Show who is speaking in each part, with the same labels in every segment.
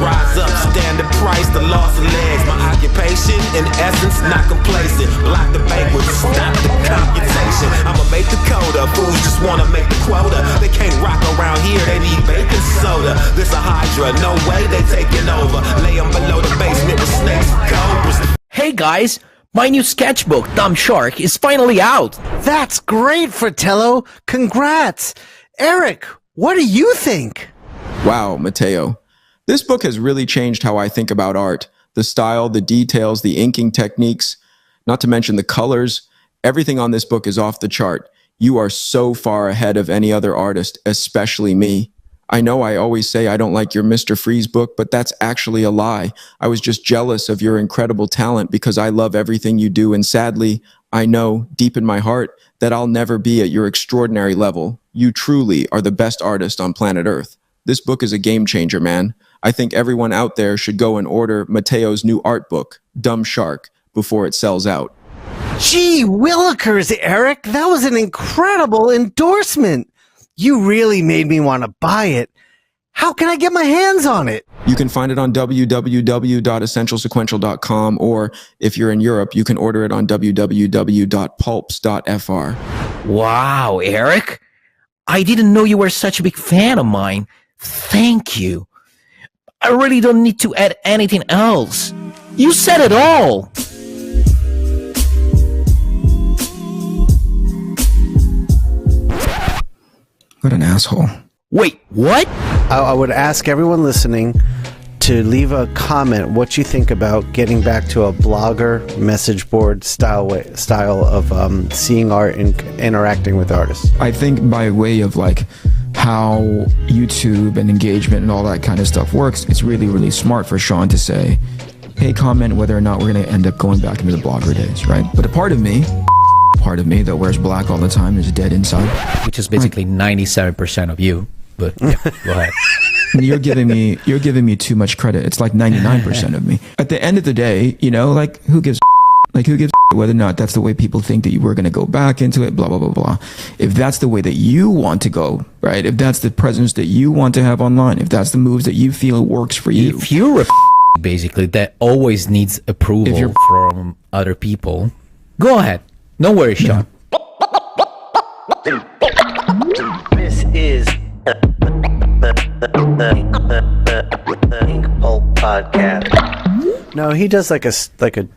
Speaker 1: rise up, standard price, the loss of legs. My occupation, in essence, not complacent. Block the banquet, stop the computation. I'ma make the coda, fools just wanna make the quota. They can't rock around here, they need baking soda. This a hydra, no way they taking over. Lay them below the basement with snakes and cobras.
Speaker 2: Hey guys, my new sketchbook, Dumb Shark, is finally out.
Speaker 3: That's great, Fratello. Congrats. Eric, what do you think?
Speaker 4: Wow, Mateo. This book has really changed how I think about art. The style, the details, the inking techniques, not to mention the colors. Everything on this book is off the chart. You are so far ahead of any other artist, especially me. I know I always say I don't like your Mr. Freeze book, but that's actually a lie. I was just jealous of your incredible talent because I love everything you do, and sadly, I know deep in my heart that I'll never be at your extraordinary level. You truly are the best artist on planet Earth. This book is a game changer, man. I think everyone out there should go and order Mateo's new art book, Dumb Shark, before it sells out.
Speaker 3: Gee willikers, Eric. That was an incredible endorsement. You really made me want to buy it. How can I get my hands on it?
Speaker 4: You can find it on www.essentialsequential.com, or if you're in Europe, you can order it on www.pulps.fr.
Speaker 2: Wow, Eric. I didn't know you were such a big fan of mine. Thank you. I really don't need to add anything else. You said it all.
Speaker 5: What an asshole.
Speaker 2: Wait, what?
Speaker 3: I would ask everyone listening to leave a comment what you think about getting back to a blogger message board style of seeing art and interacting with artists.
Speaker 5: I think by way of like how YouTube and engagement and all that kind of stuff works, it's really, really smart for Shawn to say, hey, comment whether or not we're going to end up going back into the blogger days, right? But a part of me that wears black all the time is dead inside.
Speaker 2: Which is basically 97% of you. But yeah, go ahead.
Speaker 5: You're giving me too much credit. It's like 99% of me. At the end of the day, you know, like who gives whether or not that's the way people think that you were going to go back into it, blah, blah, blah, blah. If that's the way that you want to go, right? If that's the presence that you want to have online, if that's the moves that you feel works for you.
Speaker 2: If you're a basically that always needs approval from other people, go ahead. No worries, Shawn.
Speaker 3: This is the Inkpulp podcast. No, he does like a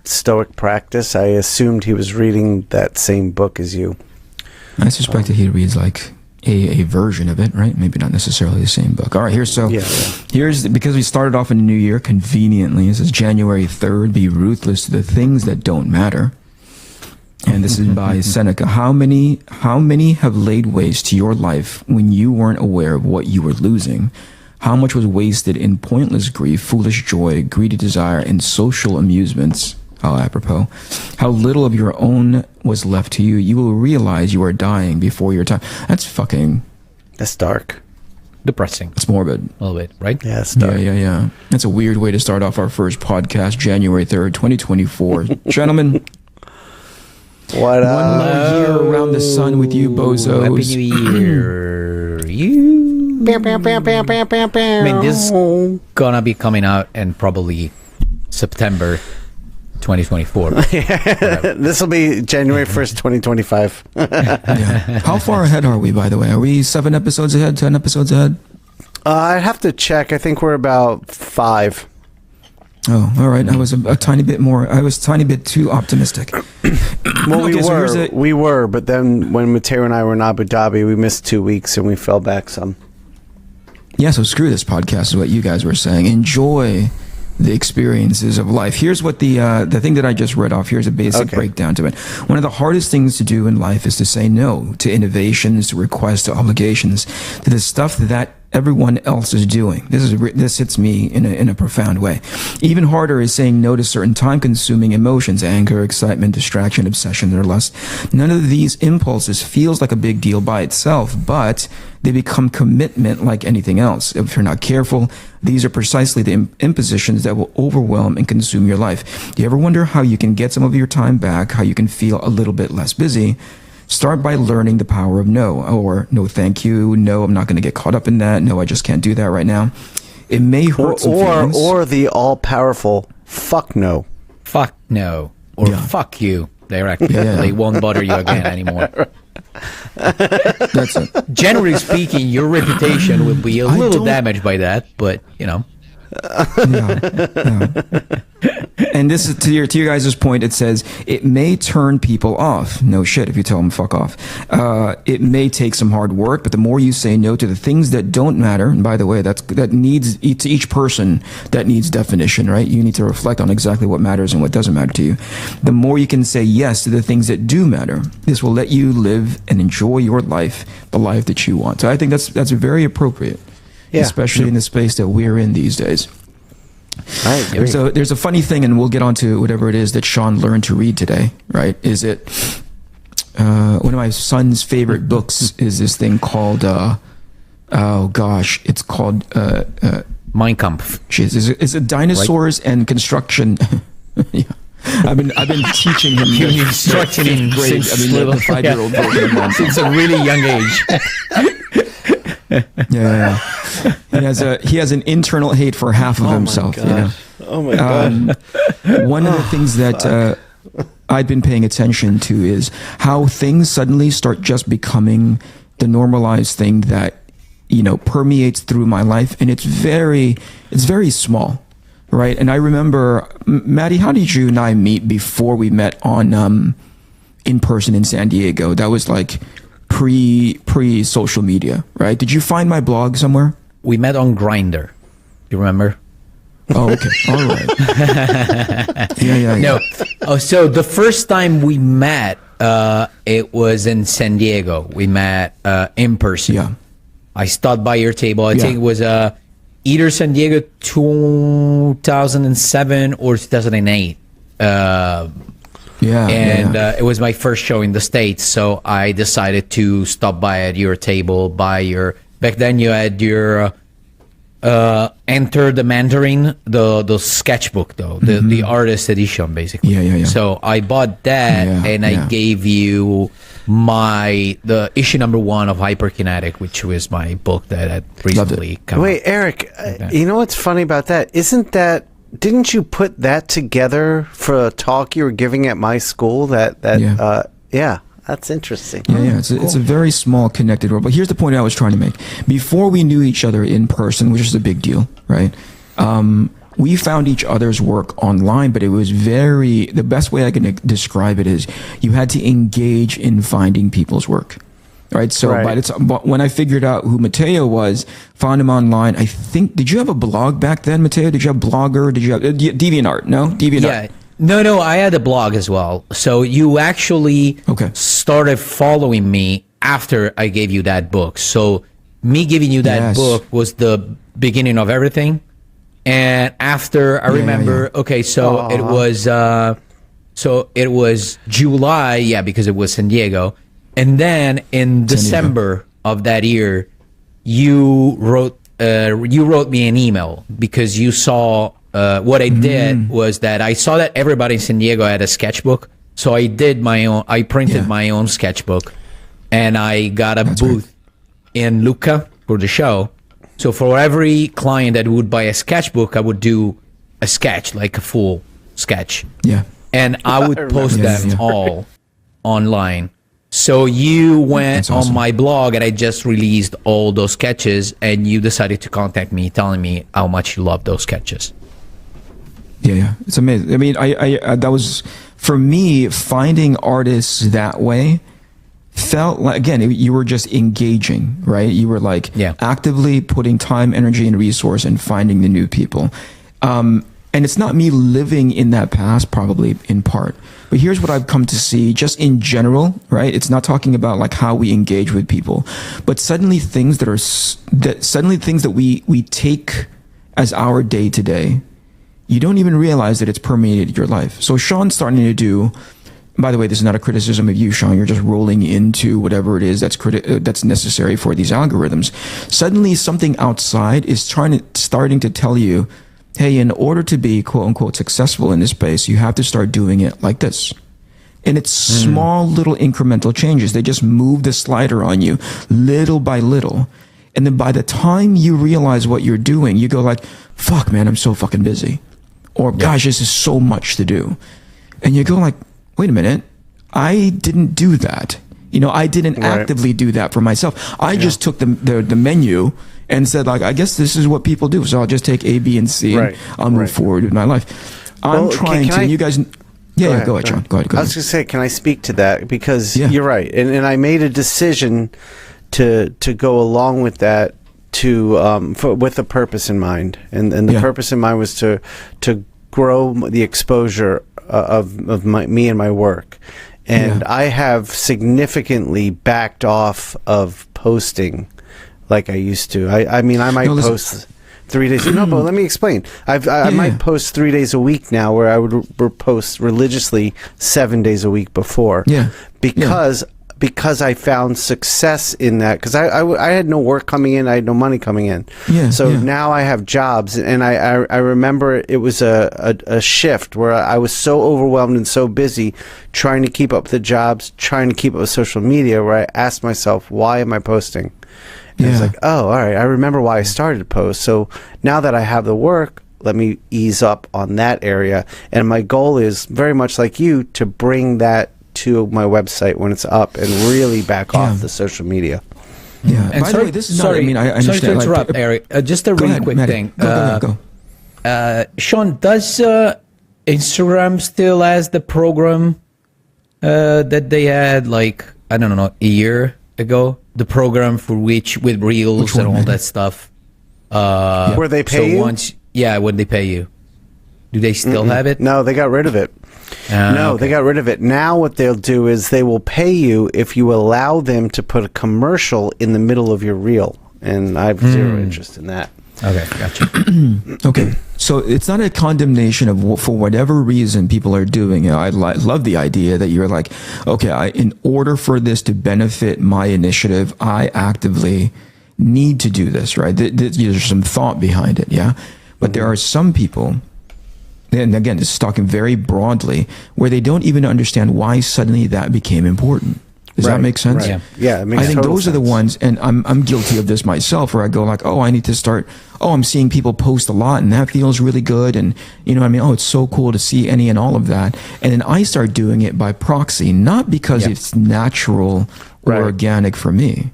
Speaker 3: stoic practice. I assumed he was reading that same book as you.
Speaker 5: I suspected he reads like a version of it, right? Maybe not necessarily the same book. All right, here's because we started off in the new year conveniently. This is January 3rd. Be ruthless to the things that don't matter. And this is by Seneca. How many have laid waste to your life when you weren't aware of what you were losing? How much was wasted in pointless grief, foolish joy, greedy desire, and social amusements? How apropos. How little of your own was left to you. You will realize you are dying before your time. That's
Speaker 3: dark.
Speaker 2: Depressing.
Speaker 5: It's morbid.
Speaker 2: A little bit, right?
Speaker 3: Yeah, it's dark.
Speaker 5: Yeah. That's a weird way to start off our first podcast, January 3rd, 2024. Gentlemen.
Speaker 3: What up?
Speaker 5: One more year around the sun with you, bozos.
Speaker 2: Happy New Year. I mean, this is gonna be coming out in probably September 2024.
Speaker 3: This will be January 1st, 2025.
Speaker 5: Yeah. How far ahead are we, by the way? Are we 7 episodes ahead, 10 episodes ahead?
Speaker 3: I'd have to check. I think we're about 5.
Speaker 5: Oh, all right. I was a tiny bit too optimistic.
Speaker 3: Well, we were, but then when Mateo and I were in Abu Dhabi, we missed 2 weeks and we fell back some.
Speaker 5: Yeah, so screw this podcast is what you guys were saying. Enjoy the experiences of life. Here's what the thing that I just read off. Here's a basic breakdown to it. One of the hardest things to do in life is to say no to innovations, to requests, to obligations, to the stuff that everyone else is doing. This hits me in a profound way. Even harder is saying no to certain time-consuming emotions, anger, excitement, distraction, obsession, or lust. None of these impulses feels like a big deal by itself, but they become commitment like anything else. If you're not careful, these are precisely the impositions that will overwhelm and consume your life. Do you ever wonder how you can get some of your time back, how you can feel a little bit less busy? Start by learning the power of no, or no thank you, no, I'm not going to get caught up in that, no, I just can't do that right now. It may hurt some feelings.
Speaker 3: Or the all-powerful fuck no.
Speaker 2: Fuck no. Or fuck you directly. They won't bother you again anymore.
Speaker 5: That's it.
Speaker 2: Generally speaking, your reputation will be a little damaged by that, but
Speaker 5: And this is to your guys' point. It says it may turn people off. No shit, if you tell them fuck off. It may take some hard work, but the more you say no to the things that don't matter, and by the way, that needs to each person that needs definition, right? You need to reflect on exactly what matters and what doesn't matter to you. The more you can say yes to the things that do matter, this will let you live and enjoy your life, the life that you want. So I think that's very appropriate, especially in the space that we're in these days. So there's a funny thing, and we'll get on to whatever it is that Shawn learned to read today, right? Is it one of my son's favorite books is this thing called it's called
Speaker 2: Mein Kampf.
Speaker 5: Is it dinosaurs and construction? I've been teaching him
Speaker 2: construction
Speaker 5: grade.
Speaker 2: Since
Speaker 5: the 5-year-old boy
Speaker 2: since a really young age.
Speaker 5: He has an internal hate for half of himself.
Speaker 3: Oh my god!
Speaker 5: One of the things that I've been paying attention to is how things suddenly start just becoming the normalized thing that permeates through my life, and it's very small, right? And I remember, Maddie, how did you and I meet before we met on in person in San Diego? That was like pre social media, right? Did you find my blog somewhere?
Speaker 2: We met on Grindr. You remember?
Speaker 5: Oh, okay. All right. Yeah.
Speaker 2: No. Oh, so the first time we met, it was in San Diego. We met in person. Yeah. I stopped by your table. I think it was either San Diego 2007 or 2008. It was my first show in the States, so I decided to stop by at your table, back then you had your Enter the Mandarin, the sketchbook though, the artist edition basically. Yeah. So I bought that I gave you the issue number 1 of Hyperkinetic, which was my book that had recently come out.
Speaker 3: Wait, Eric, you know what's funny about that? Didn't you put that together for a talk you were giving at my school? That's interesting.
Speaker 5: It's a very small connected world. But here's the point I was trying to make. Before we knew each other in person, which is a big deal, right? We found each other's work online, but it was the best way I can describe it is you had to engage in finding people's work. Right. So when I figured out who Matteo was, found him online. I think, did you have a blog back then, Matteo? Did you have Blogger? Did you have DeviantArt? No? DeviantArt.
Speaker 2: No, I had a blog as well. So you actually started following me after I gave you that book. So me giving you that book was the beginning of everything. And after I remember, it was July, because it was San Diego. And then in December of that year, you wrote me an email because you saw what I did was that I saw that everybody in San Diego had a sketchbook. So I did my own. I printed my own sketchbook, and I got a booth in Lucca for the show. So for every client that would buy a sketchbook, I would do a sketch, like a full sketch. Yeah. And I would post them all online. So you went on my blog, and I just released all those sketches, and you decided to contact me, telling me how much you love those sketches.
Speaker 5: Yeah, it's amazing. I mean, I that was, for me, finding artists that way felt like, again, you were just engaging, right? You were like actively putting time, energy, and resource and finding the new people. And it's not me living in that past, probably in part. But here's what I've come to see just in general, right? It's not talking about like how we engage with people, but suddenly things that we take as our day to day, you don't even realize that it's permeated your life. So Shawn's starting to do, by the way, this is not a criticism of you, Shawn. You're just rolling into whatever it is that's necessary for these algorithms. Suddenly something outside is starting to tell you, hey, in order to be quote unquote successful in this space, you have to start doing it like this. And it's small little incremental changes. They just move the slider on you little by little. And then by the time you realize what you're doing, you go like, fuck, man, I'm so fucking busy. Or, gosh, this is so much to do. And you go like, wait a minute, I didn't do that. You know, I didn't actively do that for myself. I just took the menu and said, like, I guess this is what people do. So I'll just take A, B, and C, and I'll move forward with my life. I'm trying to, you guys... Yeah, go ahead, Shawn. Go ahead.
Speaker 3: I was going to say, can I speak to that? Because you're right. And I made a decision to go along with that with a purpose in mind. And the purpose in mind was to grow the exposure of me and my work. And I have significantly backed off of posting like I used to. I mean, I might post 3 days. No, but let me explain. I might post 3 days a week now, where I would post religiously 7 days a week before. Yeah. Because I found success in that. Because I had no work coming in, I had no money coming in. Yeah. So now I have jobs, and I remember it was a shift where I was so overwhelmed and so busy trying to keep up the jobs, trying to keep up with social media, where I asked myself, why am I posting? And it's like, oh, all right, I remember why I started to post. So now that I have the work, let me ease up on that area. And my goal is very much like you, to bring that to my website when it's up and really back off the social media.
Speaker 5: Yeah. And by the way, this is not, I mean, I understand.
Speaker 2: Sorry to interrupt, Eric. Just a really quick thing.
Speaker 5: Go.
Speaker 2: Shawn, does Instagram still has the program that they had, like, I don't know, a year ago? The program with reels and all that stuff.
Speaker 3: Where they pay you?
Speaker 2: When they pay you. Do they still have it?
Speaker 3: No, they got rid of it. They got rid of it. Now what they'll do is they will pay you if you allow them to put a commercial in the middle of your reel. And I have zero interest in that.
Speaker 2: Okay, gotcha.
Speaker 5: Okay, so it's not a condemnation of for whatever reason people are doing it. I love the idea that you're like, okay, in order for this to benefit my initiative, I actively need to do this, right? There's some thought behind it, yeah? But there are some people, and again, this is talking very broadly, where they don't even understand why suddenly that became important. Does that make sense?
Speaker 3: Right. Yeah, it makes
Speaker 5: I think those
Speaker 3: sense.
Speaker 5: are the ones, and I'm guilty of this myself, where I go like, oh, I need to start. Oh, I'm seeing people post a lot, and that feels really good, and you know, what I mean, oh, it's so cool to see any and all of that, and then I start doing it by proxy, not because it's natural or organic for me.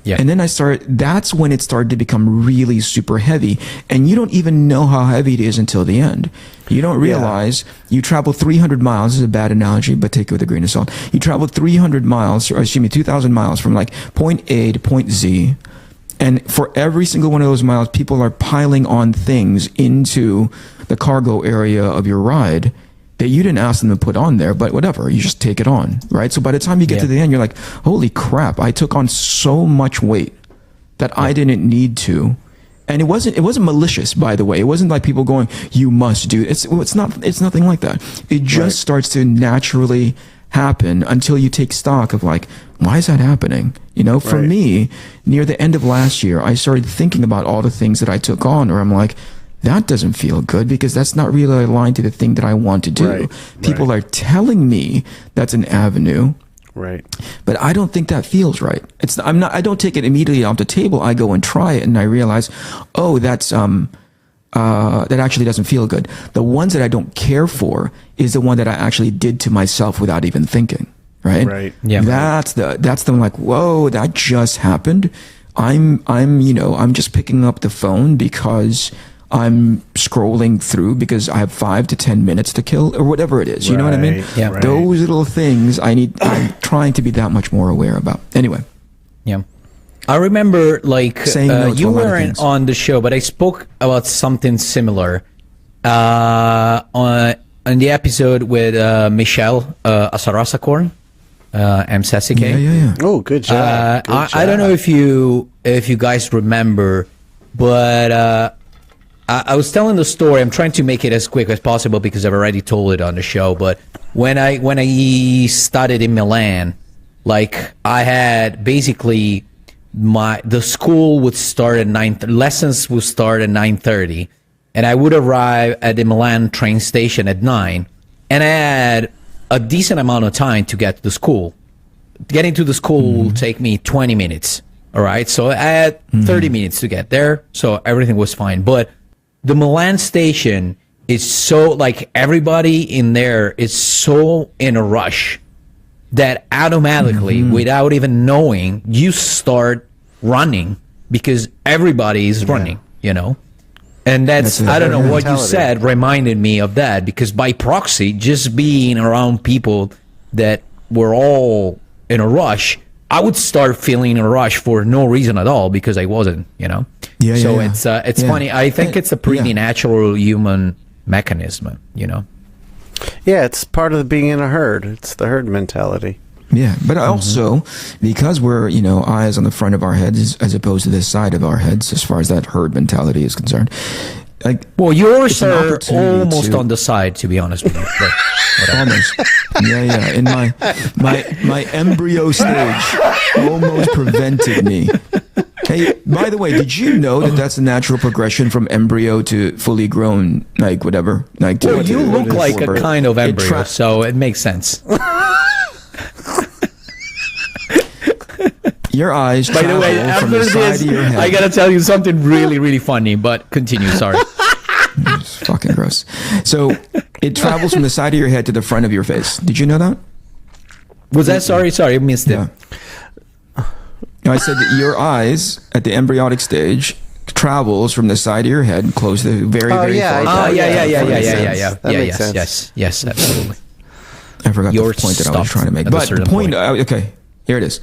Speaker 5: Yeah. And then that's when it started to become really super heavy. And you don't even know how heavy it is until the end. You don't realize you travel 300 miles. This is a bad analogy, but take it with a grain of salt. You travel 300 miles, or excuse me, 2,000 miles from like point A to point Z. And for every single one of those miles, people are piling on things into the cargo area of your ride that you didn't ask them to put on there, but whatever, you just take it on, right? So by the time you get to the end, you're like, holy crap, I took on so much weight that I didn't need to. And it wasn't malicious, by the way. It wasn't like people going, you must do it. It's nothing like that. It just starts to naturally happen until you take stock of like, why is that happening? You know, for me, near the end of last year, I started thinking about all the things that I took on, or I'm like, that doesn't feel good because that's not really aligned to the thing that I want to do. People are telling me that's an avenue. Right. But I don't think that feels right. I don't take it immediately off the table. I go and try it and I realize, oh, that actually doesn't feel good. The ones that I don't care for is the one that I actually did to myself without even thinking. Right. Right. Yeah. That's the like, whoa, that just happened. I'm just picking up the phone because I'm scrolling through because I have 5 to 10 minutes to kill or whatever it is. You know what I mean? Yeah. Those little things I'm trying to be that much more aware about. Anyway.
Speaker 2: Yeah. I remember you weren't on the show, but I spoke about something similar on the episode with Michelle Asarasakorn, Sasuke.
Speaker 3: Yeah. Oh, good job.
Speaker 2: I don't know if you guys remember, but I was telling the story. I'm trying to make it as quick as possible because I've already told it on the show. But when I studied in Milan, like I had basically the school would start at 9:00. Lessons would start at 9:30, and I would arrive at the Milan train station at 9, and I had a decent amount of time to get to the school. Getting to the school will take me 20 minutes. All right. So I had 30 minutes to get there. So everything was fine. But the Milan station is so, like, everybody in there is so in a rush that automatically, without even knowing, you start running because everybody is running, you know? And that's I don't know what you said reminded me of that, because by proxy, just being around people that were all in a rush, I would start feeling a rush for no reason at all because I wasn't, you know? It's funny. I think it's a pretty natural human mechanism, you know?
Speaker 3: Yeah, it's part of being in a herd. It's the herd mentality.
Speaker 5: Yeah, but also because we're, you know, eyes on the front of our heads as opposed to the side of our heads, as far as that herd mentality is concerned. Like,
Speaker 2: well, yours are almost on the side, to be honest with you. But
Speaker 5: almost, yeah. In my embryo stage, almost prevented me. Hey, by the way, did you know that that's a natural progression from embryo to fully grown, like whatever? Like,
Speaker 2: well, you look like a kind of embryo, so it makes sense.
Speaker 5: Your eyes.
Speaker 2: By the way, after this, I gotta tell you something really, really funny. But continue. Sorry.
Speaker 5: It's fucking gross. So it travels from the side of your head to the front of your face. Did you know that?
Speaker 2: Was that sorry? I missed it.
Speaker 5: I said that your eyes at the embryonic stage travels from the side of your head close to very far.
Speaker 2: Yes, absolutely.
Speaker 5: I forgot the point that I was trying to make. But the point, okay, here it is.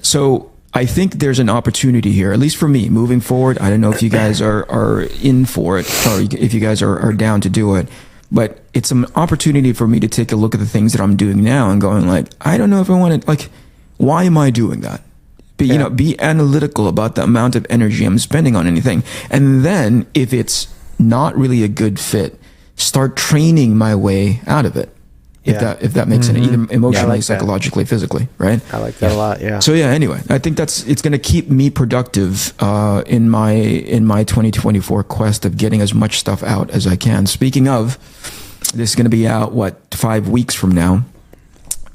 Speaker 5: So I think there's an opportunity here, at least for me, moving forward. I don't know if you guys are in for it, or if you guys are down to do it. But it's an opportunity for me to take a look at the things that I'm doing now and going like, I don't know if I want to, like, why am I doing that? But, you know, be analytical about the amount of energy I'm spending on anything. And then if it's not really a good fit, start training my way out of it. If that makes sense, either emotionally, psychologically, physically, right?
Speaker 3: I like that a lot. Yeah.
Speaker 5: So anyway, I think it's going to keep me productive in my 2024 quest of getting as much stuff out as I can. Speaking of, this is going to be out 5 weeks from now.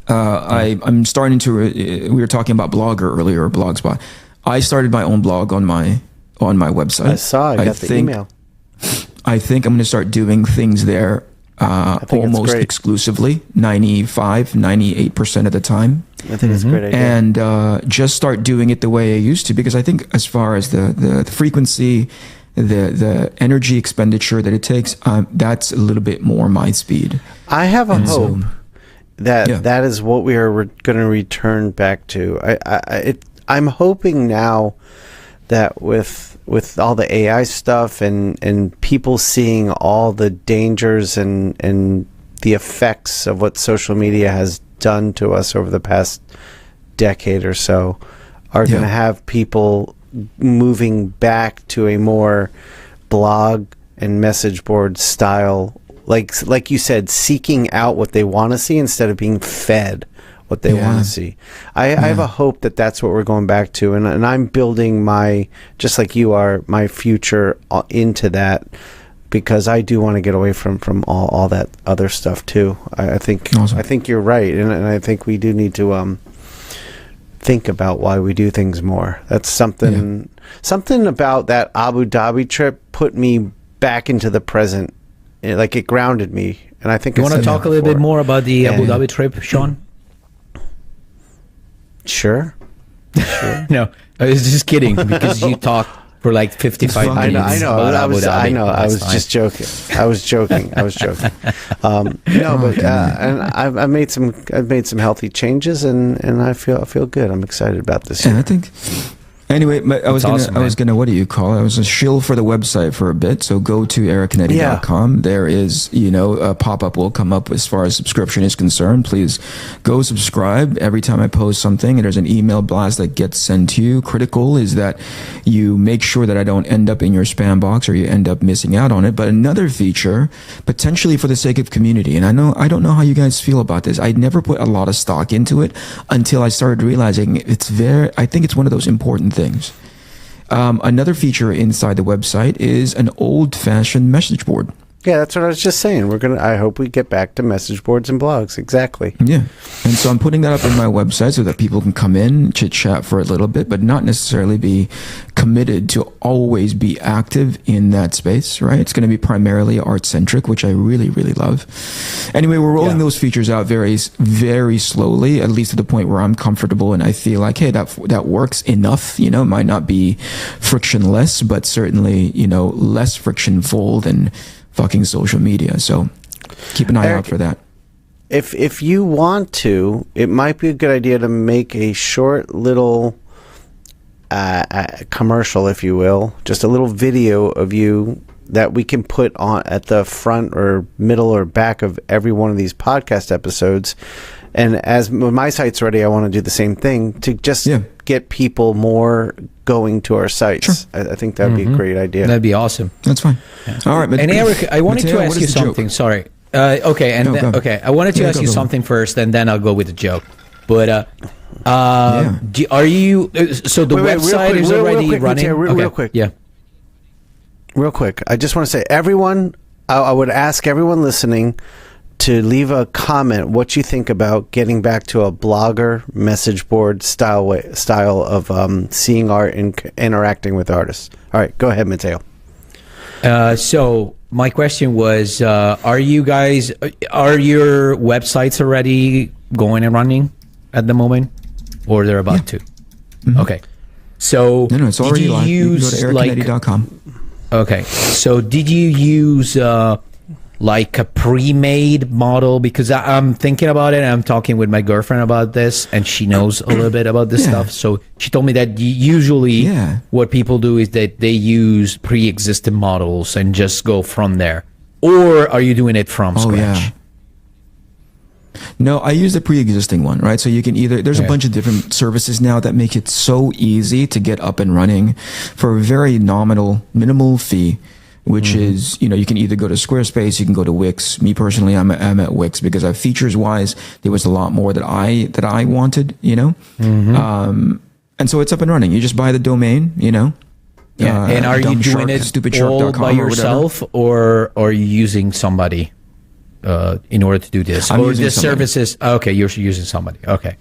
Speaker 5: I'm starting to. We were talking about Blogger earlier, Blogspot. I started my own blog on my website.
Speaker 3: I saw. I got the email.
Speaker 5: I think I'm going to start doing things there. Almost exclusively, 98% of the time.
Speaker 3: I think it's a great idea.
Speaker 5: And just start doing it the way I used to, because I think as far as the frequency, the energy expenditure that it takes, that's a little bit more my speed.
Speaker 3: I have a hope that is what we are going to return back to. I'm hoping now that with all the AI stuff and people seeing all the dangers and the effects of what social media has done to us over the past decade or so, are going to have people moving back to a more blog and message board style, like you said, seeking out what they want to see instead of being fed what they want to see. I have a hope that that's what we're going back to, and I'm building just like you are, my future into that, because I do want to get away from all that other stuff too. I think you're right, and I think we do need to think about why we do things more. That's something about that Abu Dhabi trip put me back into the present, like it grounded me, and I think
Speaker 2: you want to talk a little bit more about the Abu Dhabi trip, Shawn?
Speaker 3: Sure.
Speaker 2: No, I was just kidding, because you talked for like 55 minutes.
Speaker 3: I know. I was just joking. I was joking. No, but and I've made some healthy changes, and I feel good. I'm excited about this.
Speaker 5: And I think. Anyway, I was gonna. What do you call it? I was a shill for the website for a bit. So go to ericcanetti.com. There is, a pop-up will come up as far as subscription is concerned. Please go subscribe. Every time I post something, there's an email blast that gets sent to you. Critical is that you make sure that I don't end up in your spam box or you end up missing out on it. But another feature, potentially for the sake of community, and I don't know how you guys feel about this. I never put a lot of stock into it until I started realizing I think it's one of those important things. Another feature inside the website is an old-fashioned message board.
Speaker 3: Yeah, that's what I was just saying. I hope we get back to message boards and blogs. Exactly.
Speaker 5: Yeah. And so I'm putting that up on my website so that people can come in, chit chat for a little bit, but not necessarily be committed to always be active in that space, right? It's going to be primarily art centric, which I really, really love. Anyway, we're rolling those features out very, very slowly, at least to the point where I'm comfortable and I feel like, hey, that works enough. You know, it might not be frictionless, but certainly, you know, less frictionful than fucking social media. So keep an eye out for that.
Speaker 3: If you want to, it might be a good idea to make a short little commercial, if you will, just a little video of you that we can put on at the front or middle or back of every one of these podcast episodes. And as my site's ready, I want to do the same thing to just get people more going to our sites. Sure. I think that would be a great idea.
Speaker 2: That'd be awesome.
Speaker 5: That's fine. Yeah. All right.
Speaker 2: And Eric, I wanted to ask you something. Sorry. Okay. I wanted to ask you something first, and then I'll go with the joke. But are you? So the website is already running.
Speaker 3: Real quick.
Speaker 2: Yeah.
Speaker 3: Real quick. I just want to say, everyone. I would ask everyone listening to leave a comment what you think about getting back to a blogger message board style of seeing art and interacting with artists. All right, go ahead, Matteo.
Speaker 2: So my question was, are your websites already going and running at the moment, or they're about to? Mm-hmm. Okay, so
Speaker 5: no, it's already live. You can go to ericcanetti.com.
Speaker 2: Okay, so did you use like a pre-made model? Because I'm thinking about it, and I'm talking with my girlfriend about this, and she knows a little bit about this stuff. So she told me that usually what people do is that they use pre-existing models and just go from there. Or are you doing it from scratch? Yeah.
Speaker 5: No, I use the pre-existing one, right? So you can there's a bunch of different services now that make it so easy to get up and running for a very minimal fee, which is, you know, you can either go to Squarespace, you can go to Wix. Me personally, I'm at Wix because features wise, there was a lot more that I wanted, you know? And so it's up and running. You just buy the domain, you know?
Speaker 2: Yeah. And are you doing it all by yourself, or are you using somebody in order to do this?
Speaker 5: I'm
Speaker 2: or
Speaker 5: using
Speaker 2: the
Speaker 5: somebody.
Speaker 2: services? Okay, you're using somebody. Okay,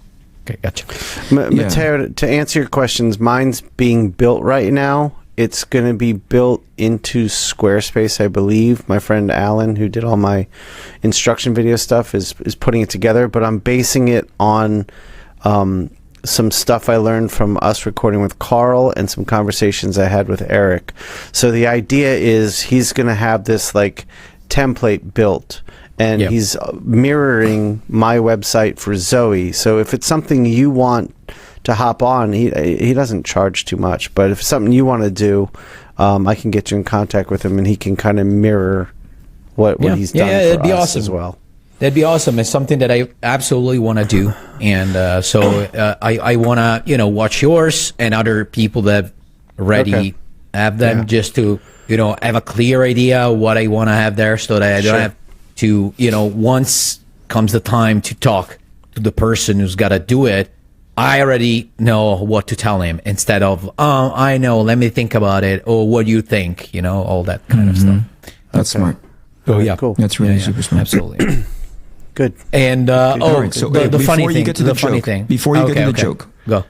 Speaker 2: gotcha.
Speaker 3: Matteo, to answer your questions, mine's being built right now. It's going to be built into Squarespace, I believe. My friend Alan, who did all my instruction video stuff, is putting it together. But I'm basing it on some stuff I learned from us recording with Carl and some conversations I had with Eric. So the idea is he's going to have this like template built, and he's mirroring my website for Zoe. So if it's something you want to hop on, he doesn't charge too much, but if it's something you want to do, I can get you in contact with him, and he can kind of mirror what he's done
Speaker 2: that'd
Speaker 3: for
Speaker 2: be
Speaker 3: us
Speaker 2: awesome
Speaker 3: as well.
Speaker 2: That'd be awesome. It's something that I absolutely want to do, and so I want to, you know, watch yours and other people that already have them, just to, you know, have a clear idea of what I want to have there, so that I don't have to, you know, once comes the time to talk to the person who's got to do it, I already know what to tell him, instead of, oh, I know, let me think about it, or what do you think, you know, all that kind of stuff.
Speaker 5: That's smart.
Speaker 2: Oh, yeah.
Speaker 3: Cool.
Speaker 5: That's really super smart.
Speaker 2: Absolutely.
Speaker 3: Good.
Speaker 2: And,
Speaker 5: so
Speaker 2: the funny thing.
Speaker 5: Before you get to the joke.
Speaker 2: Go.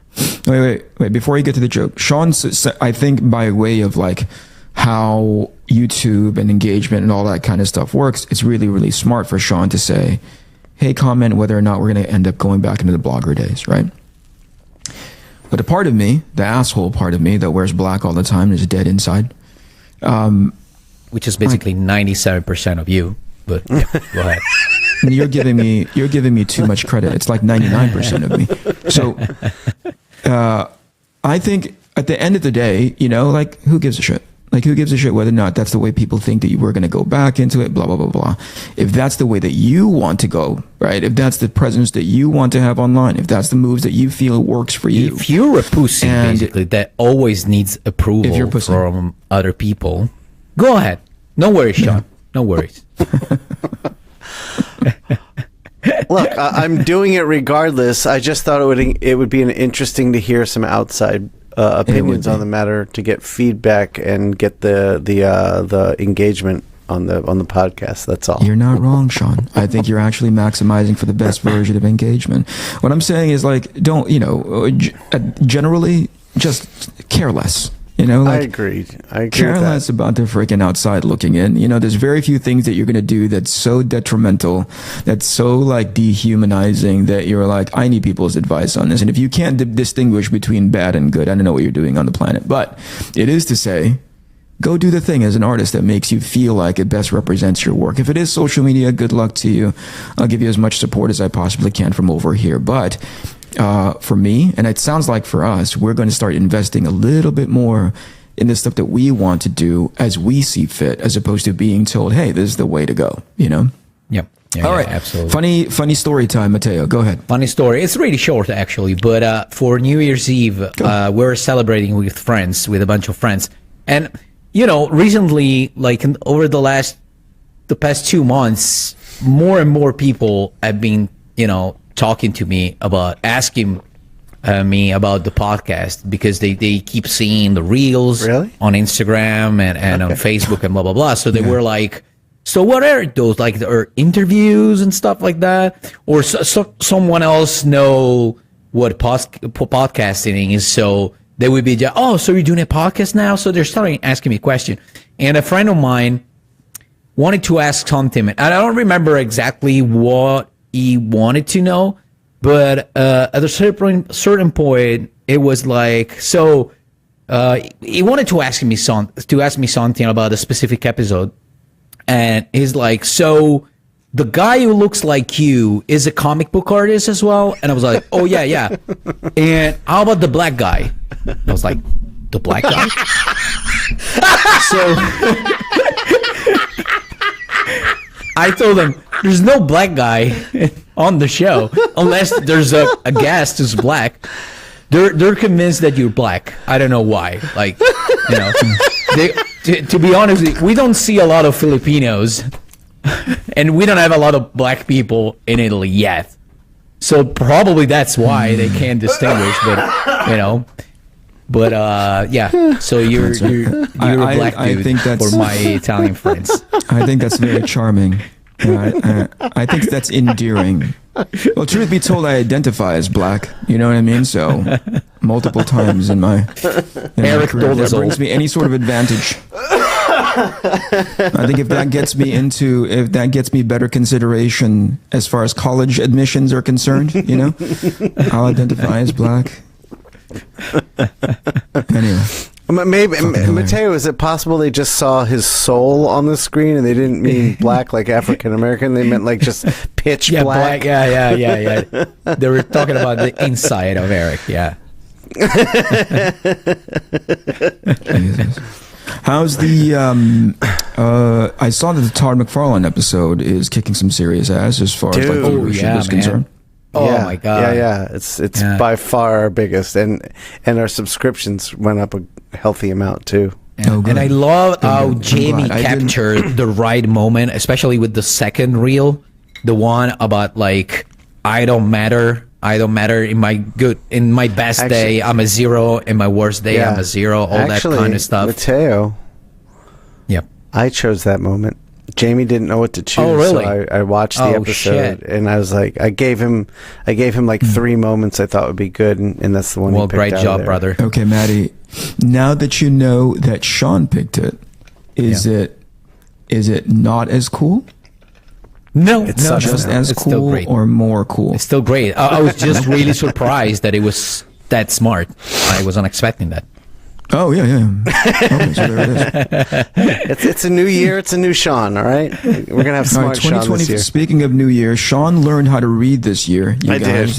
Speaker 5: Wait. Before you get to the joke, Shawn, I think by way of like how YouTube and engagement and all that kind of stuff works, it's really, really smart for Shawn to say, hey, comment whether or not we're going to end up going back into the blogger days, right? But a part of me, the asshole part of me that wears black all the time, is dead inside.
Speaker 2: Which is basically 97% of you. But yeah, go ahead.
Speaker 5: You're giving me too much credit. It's like 99% of me. So I think at the end of the day, you know, like, who gives a shit? Like, who gives a shit whether or not that's the way people think that you were going to go back into it, blah, blah, blah, blah. If that's the way that you want to go, right? If that's the presence that you want to have online, if that's the moves that you feel works for you.
Speaker 2: If you're a pussy, basically, that always needs approval from other people, go ahead. No worries, Shawn. No worries.
Speaker 3: Look, I'm doing it regardless. I just thought it would be interesting to hear some outside opinions on the matter, to get feedback and get the engagement on the podcast. That's all.
Speaker 5: You're not wrong, Shawn. I think you're actually maximizing for the best version of engagement. What I'm saying is, like, don't, generally just care less. Like,
Speaker 3: I agree.
Speaker 5: Care less about the freaking outside looking in. There's very few things that you're going to do that's so detrimental, that's so like dehumanizing that you're like, I need people's advice on this. And if you can't distinguish between bad and good, I don't know what you're doing on the planet. But it is to say, go do the thing as an artist that makes you feel like it best represents your work. If it is social media, good luck to you. I'll give you as much support as I possibly can from over here. But for me, and it sounds like for us, we're going to start investing a little bit more in the stuff that we want to do as we see fit, as opposed to being told, hey, this is the way to go,
Speaker 2: Yep.
Speaker 5: All right.
Speaker 2: Absolutely.
Speaker 5: Funny story time, Mateo. Go ahead.
Speaker 2: Funny story. It's really short, actually. But for New Year's Eve, we're celebrating with friends, with a bunch of friends. And, recently, like over the past 2 months, more and more people have been, talking to me about asking me about the podcast, because they keep seeing the reels on Instagram and on Facebook and blah, blah, blah. So they were like, so what are those, like, are interviews and stuff like that? Or someone else know what podcasting is? So they would be, so you're doing a podcast now? So they're starting asking me questions. And a friend of mine wanted to ask something, and I don't remember exactly what he wanted to know, but at a certain point, it was like, so he wanted to ask me something about a specific episode, and he's like, so the guy who looks like you is a comic book artist as well? And I was like, oh yeah. And how about the black guy? I was like, the black guy? So I told him, there's no black guy on the show unless there's a guest who's black. They're convinced that you're black. I don't know why. Like, to be honest, we don't see a lot of Filipinos, and we don't have a lot of black people in Italy yet. So probably that's why they can't distinguish. But yeah. So you're a black dude, I think that's, for my Italian friends.
Speaker 5: I think that's very charming. I think that's endearing. Well, truth be told, I identify as black. You know what I mean? So multiple times in my
Speaker 2: Eric
Speaker 5: career, that brings me any sort of advantage. I think if that gets me better consideration as far as college admissions are concerned, I'll identify as black. Anyway.
Speaker 3: Maybe, Mateo, is it possible they just saw his soul on the screen and they didn't mean black like African American? They meant like just pitch black.
Speaker 2: Yeah. They were talking about the inside of Eric. Yeah.
Speaker 5: How's the? I saw that the Todd McFarlane episode is kicking some serious ass as far as like viewership is concerned.
Speaker 2: Oh my god!
Speaker 3: Yeah. It's by far our biggest, and our subscriptions went up a healthy amount too.
Speaker 2: And I love how Jamie captured the right moment, especially with the second reel, the one about like I don't matter in my best day I'm a 0, in my worst day I'm a 0, all that kind of stuff.
Speaker 3: Mateo, I chose that moment. Jamie didn't know what to choose.
Speaker 2: Oh, really?
Speaker 3: So I watched the episode and I was like, I gave him like 3 moments I thought would be good, and that's the one.
Speaker 2: Well,
Speaker 3: he picked
Speaker 2: great
Speaker 3: out
Speaker 2: job,
Speaker 3: there.
Speaker 2: brother.
Speaker 5: Okay, Maddie. Now that you know that Shawn picked it, is it not as cool?
Speaker 2: No,
Speaker 5: It's just as
Speaker 2: it's
Speaker 5: cool or more cool.
Speaker 2: It's still great. I was just really surprised that it was that smart. I wasn't expecting that.
Speaker 5: Oh yeah. Okay, so there it is.
Speaker 3: It's a new year. It's a new Shawn. All right, we're gonna have smart Shawn this year.
Speaker 5: Speaking of New Year, Shawn learned how to read this year. I did.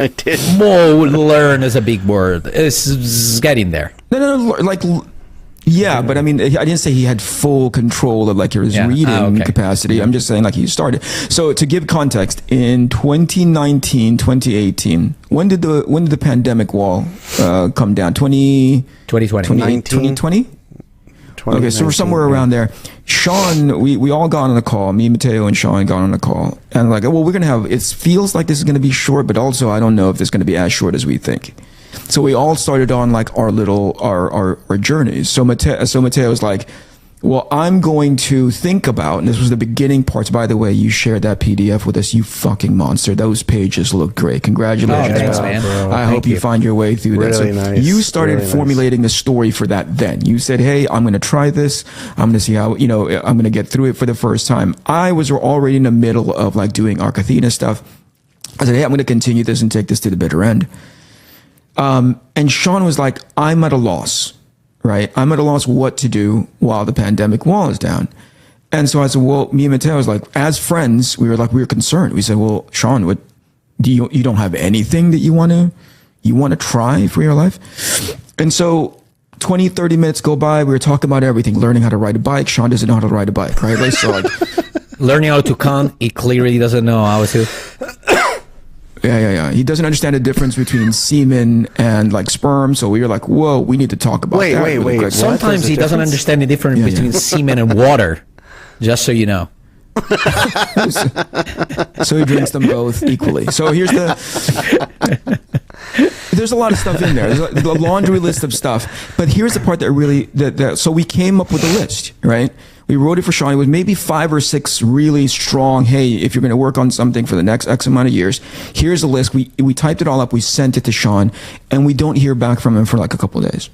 Speaker 3: I did.
Speaker 2: More learn is a big word. It's getting there.
Speaker 5: No, like. Yeah, but I mean, I didn't say he had full control of like his reading capacity. I'm just saying like he started. So to give context, in 2019, 2018, when did the pandemic wall come down? 2020? 2020? Okay, so we're somewhere around there. Shawn, we all got on a call. Me, Mateo, and Shawn got on a call. And like, well, we're going to have, it feels like this is going to be short, but also I don't know if it's going to be as short as we think. So we all started on like our journeys. So Mateo's like, well, I'm going to think about, and this was the beginning parts. By the way, you shared that PDF with us, you fucking monster. Those pages look great. Congratulations,
Speaker 2: thanks,
Speaker 5: man.
Speaker 2: man.
Speaker 5: I hope you find your way through that.
Speaker 3: Really nice.
Speaker 5: You started formulating the story for that then. You said, hey, I'm going to try this. I'm going to see how, I'm going to get through it for the first time. I was already in the middle of like doing Arc Athena stuff. I said, hey, I'm going to continue this and take this to the bitter end. And Shawn was like, I'm at a loss. Right, I'm at a loss what to do while the pandemic wall is down. And so I said, well, me and Matteo was like, as friends, we were concerned. We said, well, Shawn, what do you don't have anything that you want to try for your life? And so 20, 30 minutes go by. We were talking about everything, learning how to ride a bike. Shawn doesn't know how to ride a bike, right? Like, so like
Speaker 2: learning how to count, he clearly doesn't know how to.
Speaker 5: Yeah. He doesn't understand the difference between semen and like sperm. So we were like, whoa, we need to talk about that.
Speaker 3: Wait.
Speaker 2: Sometimes he doesn't understand the difference between semen and water, just so you know.
Speaker 5: So he drinks them both equally. So there's a lot of stuff in there. There's a laundry list of stuff. But here's the part so we came up with a list, right? We wrote it for Shawn. It was maybe 5 or 6 really strong, hey, if you're going to work on something for the next X amount of years, here's a list. We typed it all up. We sent it to Shawn, and we don't hear back from him for like a couple of days.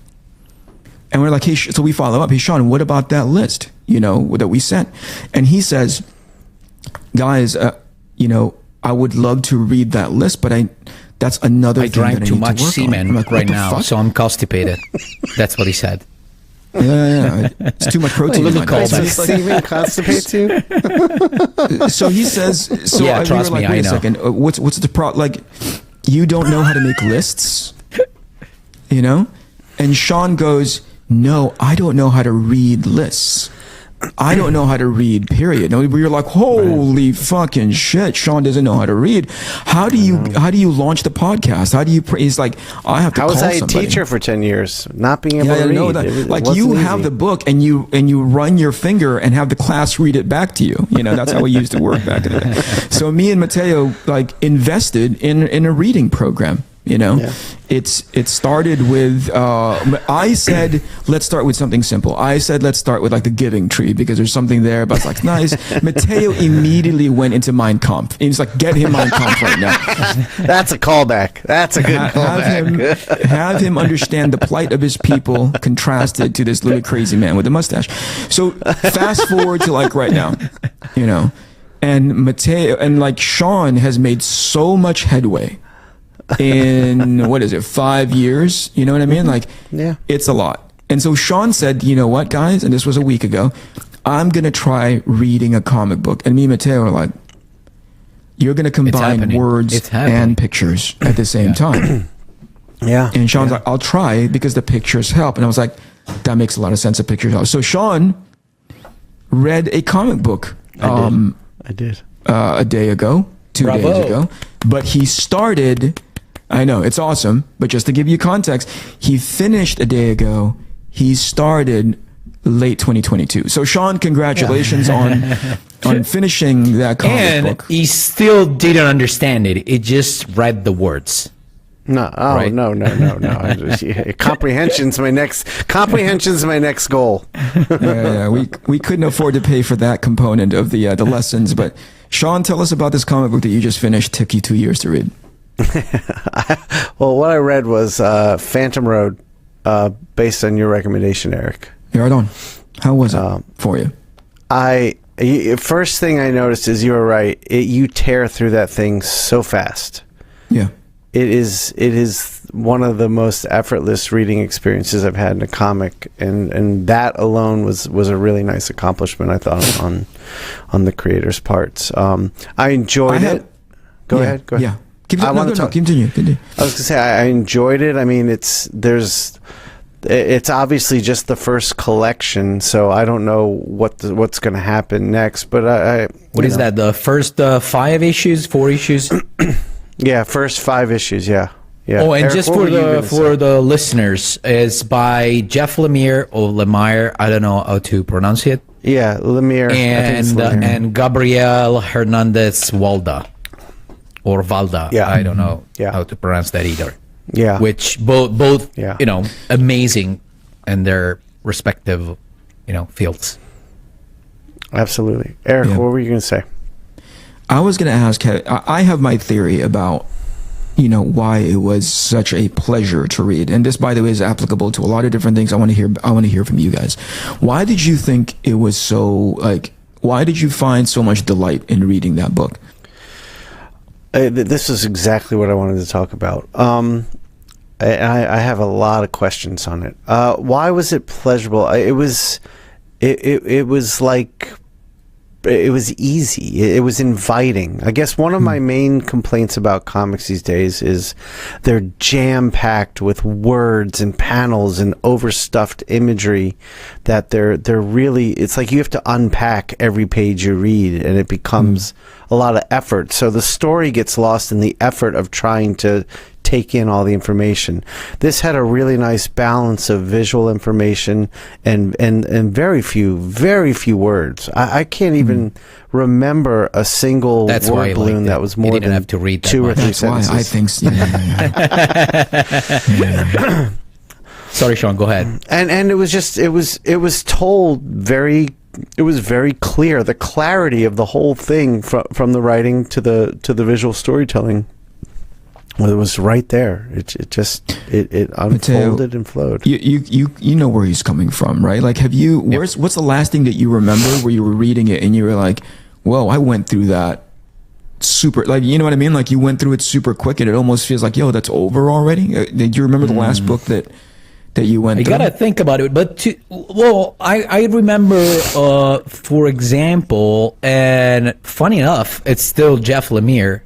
Speaker 5: And we're like, hey, so we follow up. Hey, Shawn, what about that list, that we sent? And he says, guys, I would love to read that list, but that's another thing that I need to work on.
Speaker 2: I drank too much semen
Speaker 5: like,
Speaker 2: right now, so I'm constipated. That's what he said.
Speaker 5: Yeah. It's too much protein.
Speaker 3: Semen constipates you?
Speaker 5: So he says,
Speaker 2: yeah, trust me,
Speaker 5: wait a second, what's the problem? Like, you don't know how to make lists? And Shawn goes, no, I don't know how to read lists. I don't know how to read, period. And we were like, holy fucking shit, Shawn doesn't know how to read. How do you launch the podcast? How do you, he's like, I have to call somebody.
Speaker 3: How was I a teacher for 10 years, not being able to read?
Speaker 5: Know that. Like you have the book and you run your finger and have the class read it back to you. That's how we used to work back in the day. So me and Matteo like invested in a reading program. It started with I said let's start with something simple. I said let's start with like the giving tree because there's something there but it's like nice. Matteo immediately went into Mein Kampf. He's like, get him Mein Kampf right now.
Speaker 3: That's a callback. That's a good callback.
Speaker 5: Have him understand the plight of his people contrasted to this little crazy man with a mustache. So fast forward to like right now, and Matteo and like Shawn has made so much headway in 5 years, you know what I mean? Like, yeah, it's a lot. And so Shawn said, you know what, guys, and this was a week ago, I'm gonna try reading a comic book. And me and Matteo are like, you're gonna combine words and pictures at the same time.
Speaker 3: Yeah.
Speaker 5: And Shawn's like, I'll try because the pictures help. And I was like, that makes a lot of sense, the pictures help. So Shawn read a comic book
Speaker 3: I did
Speaker 5: a day ago, 2 days ago, but he started, I know, it's awesome, but just to give you context, he finished a day ago, he started late 2022. So Shawn, congratulations on finishing that comic book.
Speaker 2: And he still didn't understand it. He just read the words.
Speaker 3: No, right? No. Comprehension's my next goal.
Speaker 5: Yeah. We couldn't afford to pay for that component of the lessons. But Shawn, tell us about this comic book that you just finished. Took you 2 years to read.
Speaker 3: Well, what I read was Phantom Road, based on your recommendation, Eric.
Speaker 5: Yeah, right on. How was it for you?
Speaker 3: First thing I noticed is you were right. You tear through that thing so fast.
Speaker 5: Yeah.
Speaker 3: It is one of the most effortless reading experiences I've had in a comic, and that alone was a really nice accomplishment, I thought, on the creator's parts. I enjoyed it. Go ahead.
Speaker 5: Yeah. Continue.
Speaker 3: I was gonna say I enjoyed it. I mean, it's obviously just the first collection, so I don't know what's going to happen next. But
Speaker 2: what is that? The first 4 issues?
Speaker 3: Yeah, first 5 issues. Yeah.
Speaker 2: Oh, and Eric, just for the listeners, it's by Jeff Lemire or Lemire. I don't know how to pronounce it.
Speaker 3: Yeah, Lemire.
Speaker 2: And Gabriel Hernandez Walda or Valda.
Speaker 3: Yeah.
Speaker 2: I don't know how to pronounce that either.
Speaker 3: Yeah.
Speaker 2: Which both amazing in their respective fields.
Speaker 3: Absolutely. Eric, what were you going to say?
Speaker 5: I was going to ask, I have my theory about, why it was such a pleasure to read. And this, by the way, is applicable to a lot of different things. I want to hear from you guys. Why did you think it was so, why did you find so much delight in reading that book?
Speaker 3: This is exactly what I wanted to talk about. I have a lot of questions on it. Why was it pleasurable? It was like, it was easy. It was inviting. I guess one of my main complaints about comics these days is they're jam-packed with words and panels and overstuffed imagery that they're really, it's like you have to unpack every page you read, and it becomes a lot of effort. So the story gets lost in the effort of trying to take in all the information. This had a really nice balance of visual information and very few words. I can't even remember a single word balloon that was more than
Speaker 2: have to read
Speaker 3: 2 or 3 sentences.
Speaker 5: Why I think so. Yeah.
Speaker 2: Sorry, Shawn, go ahead.
Speaker 3: And it was just it was told very. It was very clear. The clarity of the whole thing from the writing to the visual storytelling. Well, it was right there. It unfolded and flowed.
Speaker 5: You know where he's coming from, right? Like, what's the last thing that you remember where you were reading it and you were like, whoa, I went through that super, like, you know what I mean? Like, you went through it super quick and it almost feels like, yo, that's over already. Do you remember the last book that you went through?
Speaker 2: I gotta think about it, but I remember, for example, and funny enough, it's still Jeff Lemire.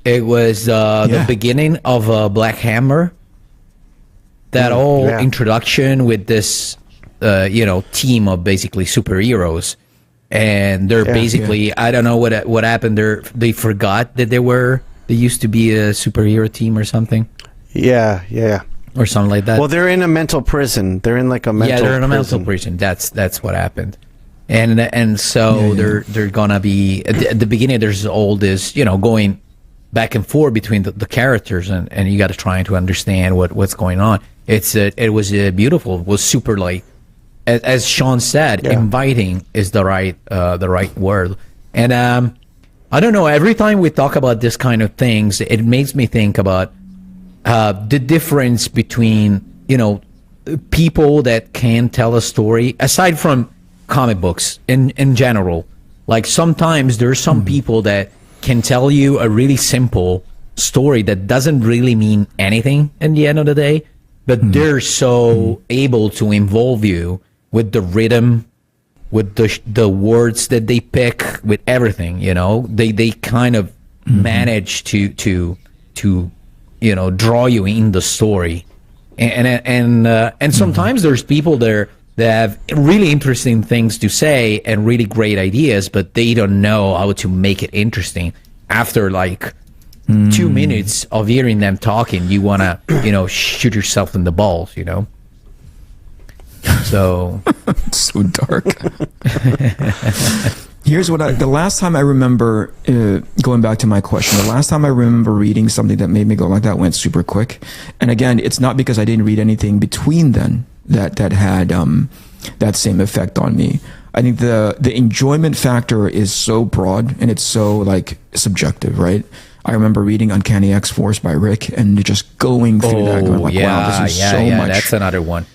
Speaker 2: It was the beginning of Black Hammer. That whole introduction with this, team of basically superheroes, and they're basically I don't know what happened there. They forgot that they used to be a superhero team or something.
Speaker 3: Yeah.
Speaker 2: Or something like that.
Speaker 3: Well, they're in a mental prison. They're in like a mental prison.
Speaker 2: Yeah, they're in a mental prison. That's what happened. And so they're gonna be at the beginning. There's all this, going back and forth between the characters, and you got to try to understand what's going on. It was beautiful. It was super, like, as Shawn said, inviting is the right word. And I don't know. Every time we talk about this kind of things, it makes me think about the difference between people that can tell a story, aside from comic books in general. Like, sometimes there's some people that can tell you a really simple story that doesn't really mean anything in the end of the day, but they're so able to involve you with the rhythm, with the words that they pick, with everything. They kind of manage to draw you in the story, and sometimes there's people there that have really interesting things to say and really great ideas, but they don't know how to make it interesting. After like 2 minutes of hearing them talking, you want to, shoot yourself in the balls, So.
Speaker 5: So dark. Here's the last time I remember, going back to my question, the last time I remember reading something that made me go like that went super quick. And again, it's not because I didn't read anything between then that had that same effect on me. I think the enjoyment factor is so broad and it's so like subjective, right? I remember reading Uncanny X-Force by Rick and just going through that, going like, wow, this is so much.
Speaker 2: That's another one.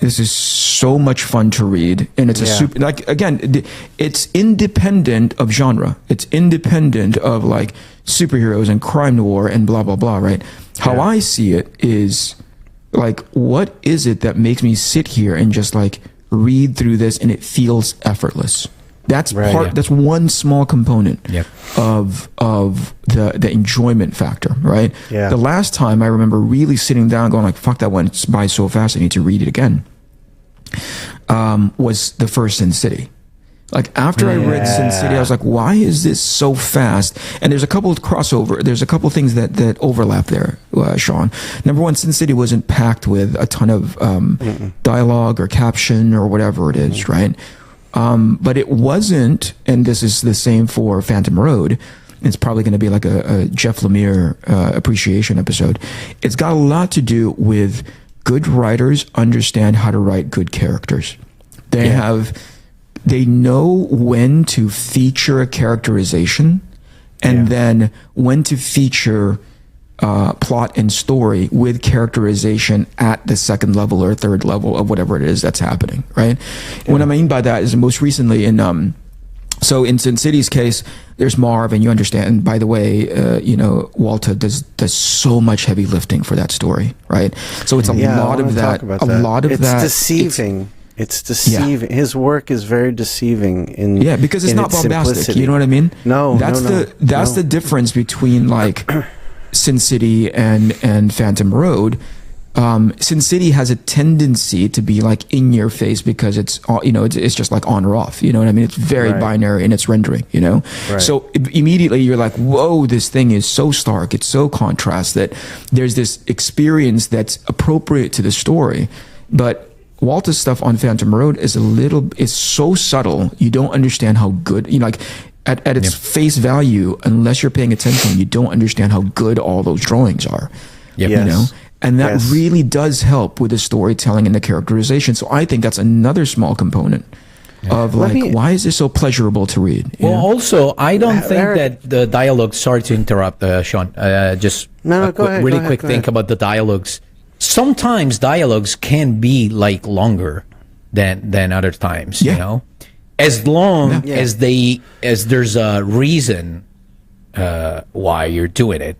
Speaker 5: This is so much fun to read, and it's a super, like, again, it's independent of genre. It's independent of like superheroes and crime noir and blah blah blah, right? How I see it is like, what is it that makes me sit here and just like read through this and it feels effortless? That's that's one small component of the enjoyment factor, right? Yeah. The last time I remember really sitting down going like, fuck, that went by so fast, I need to read it again, was the first Sin City. Like, after I read Sin City, I was like, why is this so fast? And there's a couple of crossover. There's a couple of things that overlap there, Shawn. Number one, Sin City wasn't packed with a ton of dialogue or caption or whatever it is, right? But it wasn't, and this is the same for Phantom Road. It's probably going to be like a Jeff Lemire appreciation episode. It's got a lot to do with good writers understand how to write good characters. They know when to feature a characterization, and then when to feature plot and story with characterization at the second level or third level of whatever it is that's happening, right? Yeah. What I mean by that is most recently so in Sin City's case, there's Marv, and you understand. And by the way, Walter does so much heavy lifting for that story, right? So it's a lot of that.
Speaker 3: It's deceiving. It's deceiving. Yeah. His work is very deceiving
Speaker 5: because it's not bombastic. Simplicity. You know what I mean? That's the difference between like Sin City and Phantom Road. Sin City has a tendency to be like in your face because it's just like on or off. You know what I mean? It's very binary in its rendering. So immediately you're like, whoa, this thing is so stark. It's so contrast that there's this experience that's appropriate to the story, but Walter's stuff on Phantom Road is it's so subtle. You don't understand how good, like at its face value, unless you're paying attention, you don't understand how good all those drawings are. And that really does help with the storytelling and the characterization. So I think that's another small component of why is this so pleasurable to read?
Speaker 2: Also, I don't think that the dialogue, sorry to interrupt, Shawn, just
Speaker 3: go ahead,
Speaker 2: quick think about the dialogues. Sometimes dialogues can be like longer than other times, as long as there's a reason why you're doing it.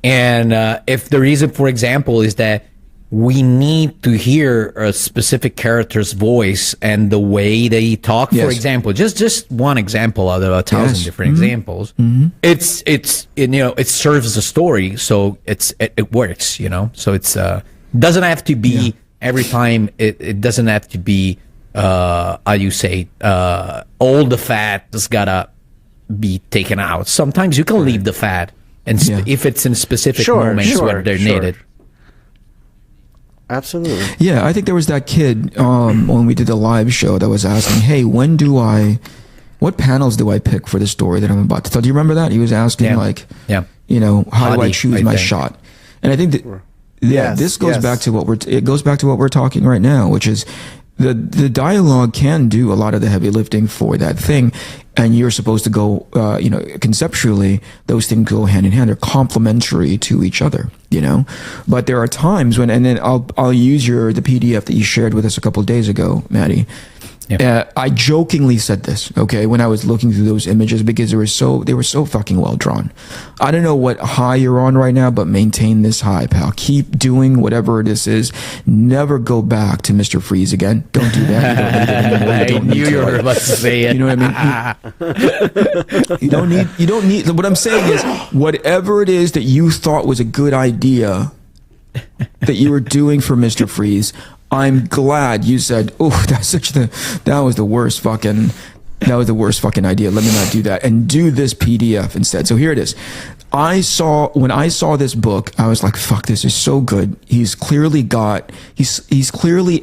Speaker 2: And if the reason, for example, is that we need to hear a specific character's voice and the way they talk, for example, just one example out of 1,000 different examples, it serves the story, so it works, so it's doesn't have to be every time. It doesn't have to be all the fat has gotta be taken out. Sometimes you can leave the fat, and if it's in specific moments where they're needed.
Speaker 3: Absolutely.
Speaker 5: Yeah, I think there was that kid when we did the live show that was asking, "Hey, what panels do I pick for the story that I'm about to tell?" Do you remember that? He was asking how do I choose my shot? And I think that this goes back to what we're talking right now, which is the dialogue can do a lot of the heavy lifting for that thing, and you're supposed to go, conceptually, those things go hand in hand. They're complementary to each other, But there are times when, and then I'll use the PDF that you shared with us a couple of days ago, Maddie. I jokingly said this, when I was looking through those images, because they were so fucking well drawn. I don't know what high you're on right now, but maintain this high, pal. Keep doing whatever this is. Never go back to Mr. Freeze again. Don't do that.
Speaker 2: I knew you were about to say it.
Speaker 5: You know what I mean? You don't need, what I'm saying is, whatever it is that you thought was a good idea that you were doing for Mr. Freeze, I'm glad you said, "Oh, that was the worst fucking idea. Let me not do that and do this PDF instead." So here it is. When I saw this book, I was like, "Fuck, this is so good." He's clearly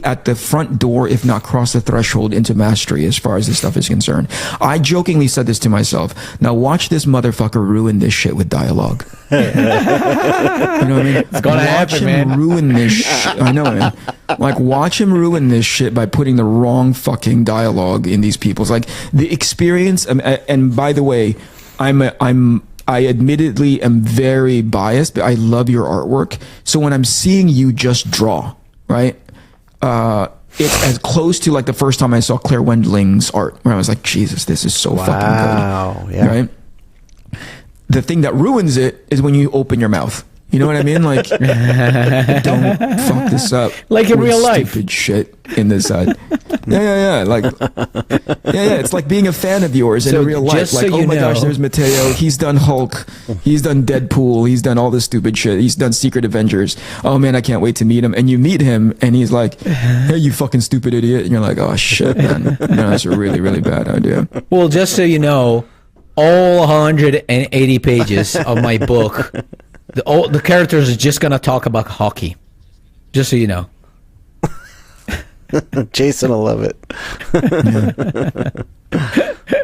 Speaker 5: at the front door, if not crossed the threshold into mastery as far as this stuff is concerned. I jokingly said this to myself. Now watch this motherfucker ruin this shit with dialogue. You know what I mean?
Speaker 2: It's gonna happen, man.
Speaker 5: Ruin this shit. I know, man. Like, watch him ruin this shit by putting the wrong fucking dialogue in these people's, like, the experience. And by the way, I admittedly am very biased, but I love your artwork. So when I'm seeing you just draw, right? It's as close to like the first time I saw Claire Wendling's art, where I was like, Jesus, this is so fucking good. Right? The thing that ruins it is when you open your mouth. You know what I mean? Like, don't fuck this up.
Speaker 2: Like in real life.
Speaker 5: Stupid shit in this side. Yeah. Like, it's like being a fan of yours in real life. Like, oh my gosh, there's Mateo. He's done Hulk. He's done Deadpool. He's done all this stupid shit. He's done Secret Avengers. Oh man, I can't wait to meet him. And you meet him, and he's like, "Hey, you fucking stupid idiot." And you're like, "Oh shit, man. No, that's a really, really bad idea."
Speaker 2: Well, just so you know, all 180 pages of my book, the characters are just gonna talk about hockey. Just so you know.
Speaker 3: Jason will love it.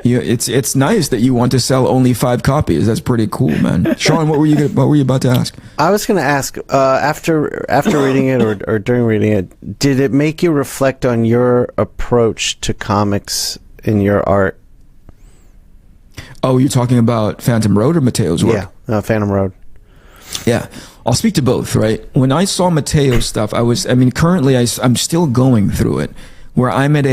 Speaker 5: It's nice that you want to sell only 5 copies. That's pretty cool, man. Shawn, what were you about to ask?
Speaker 3: I was going to ask, after reading it or during reading it, did it make you reflect on your approach to comics in your art?
Speaker 5: Oh, you're talking about Phantom Road or Mateo's work?
Speaker 3: Yeah, Phantom Road.
Speaker 5: Yeah, I'll speak to both, right? When I saw Mateo's stuff, currently I'm still going through it, where I'm at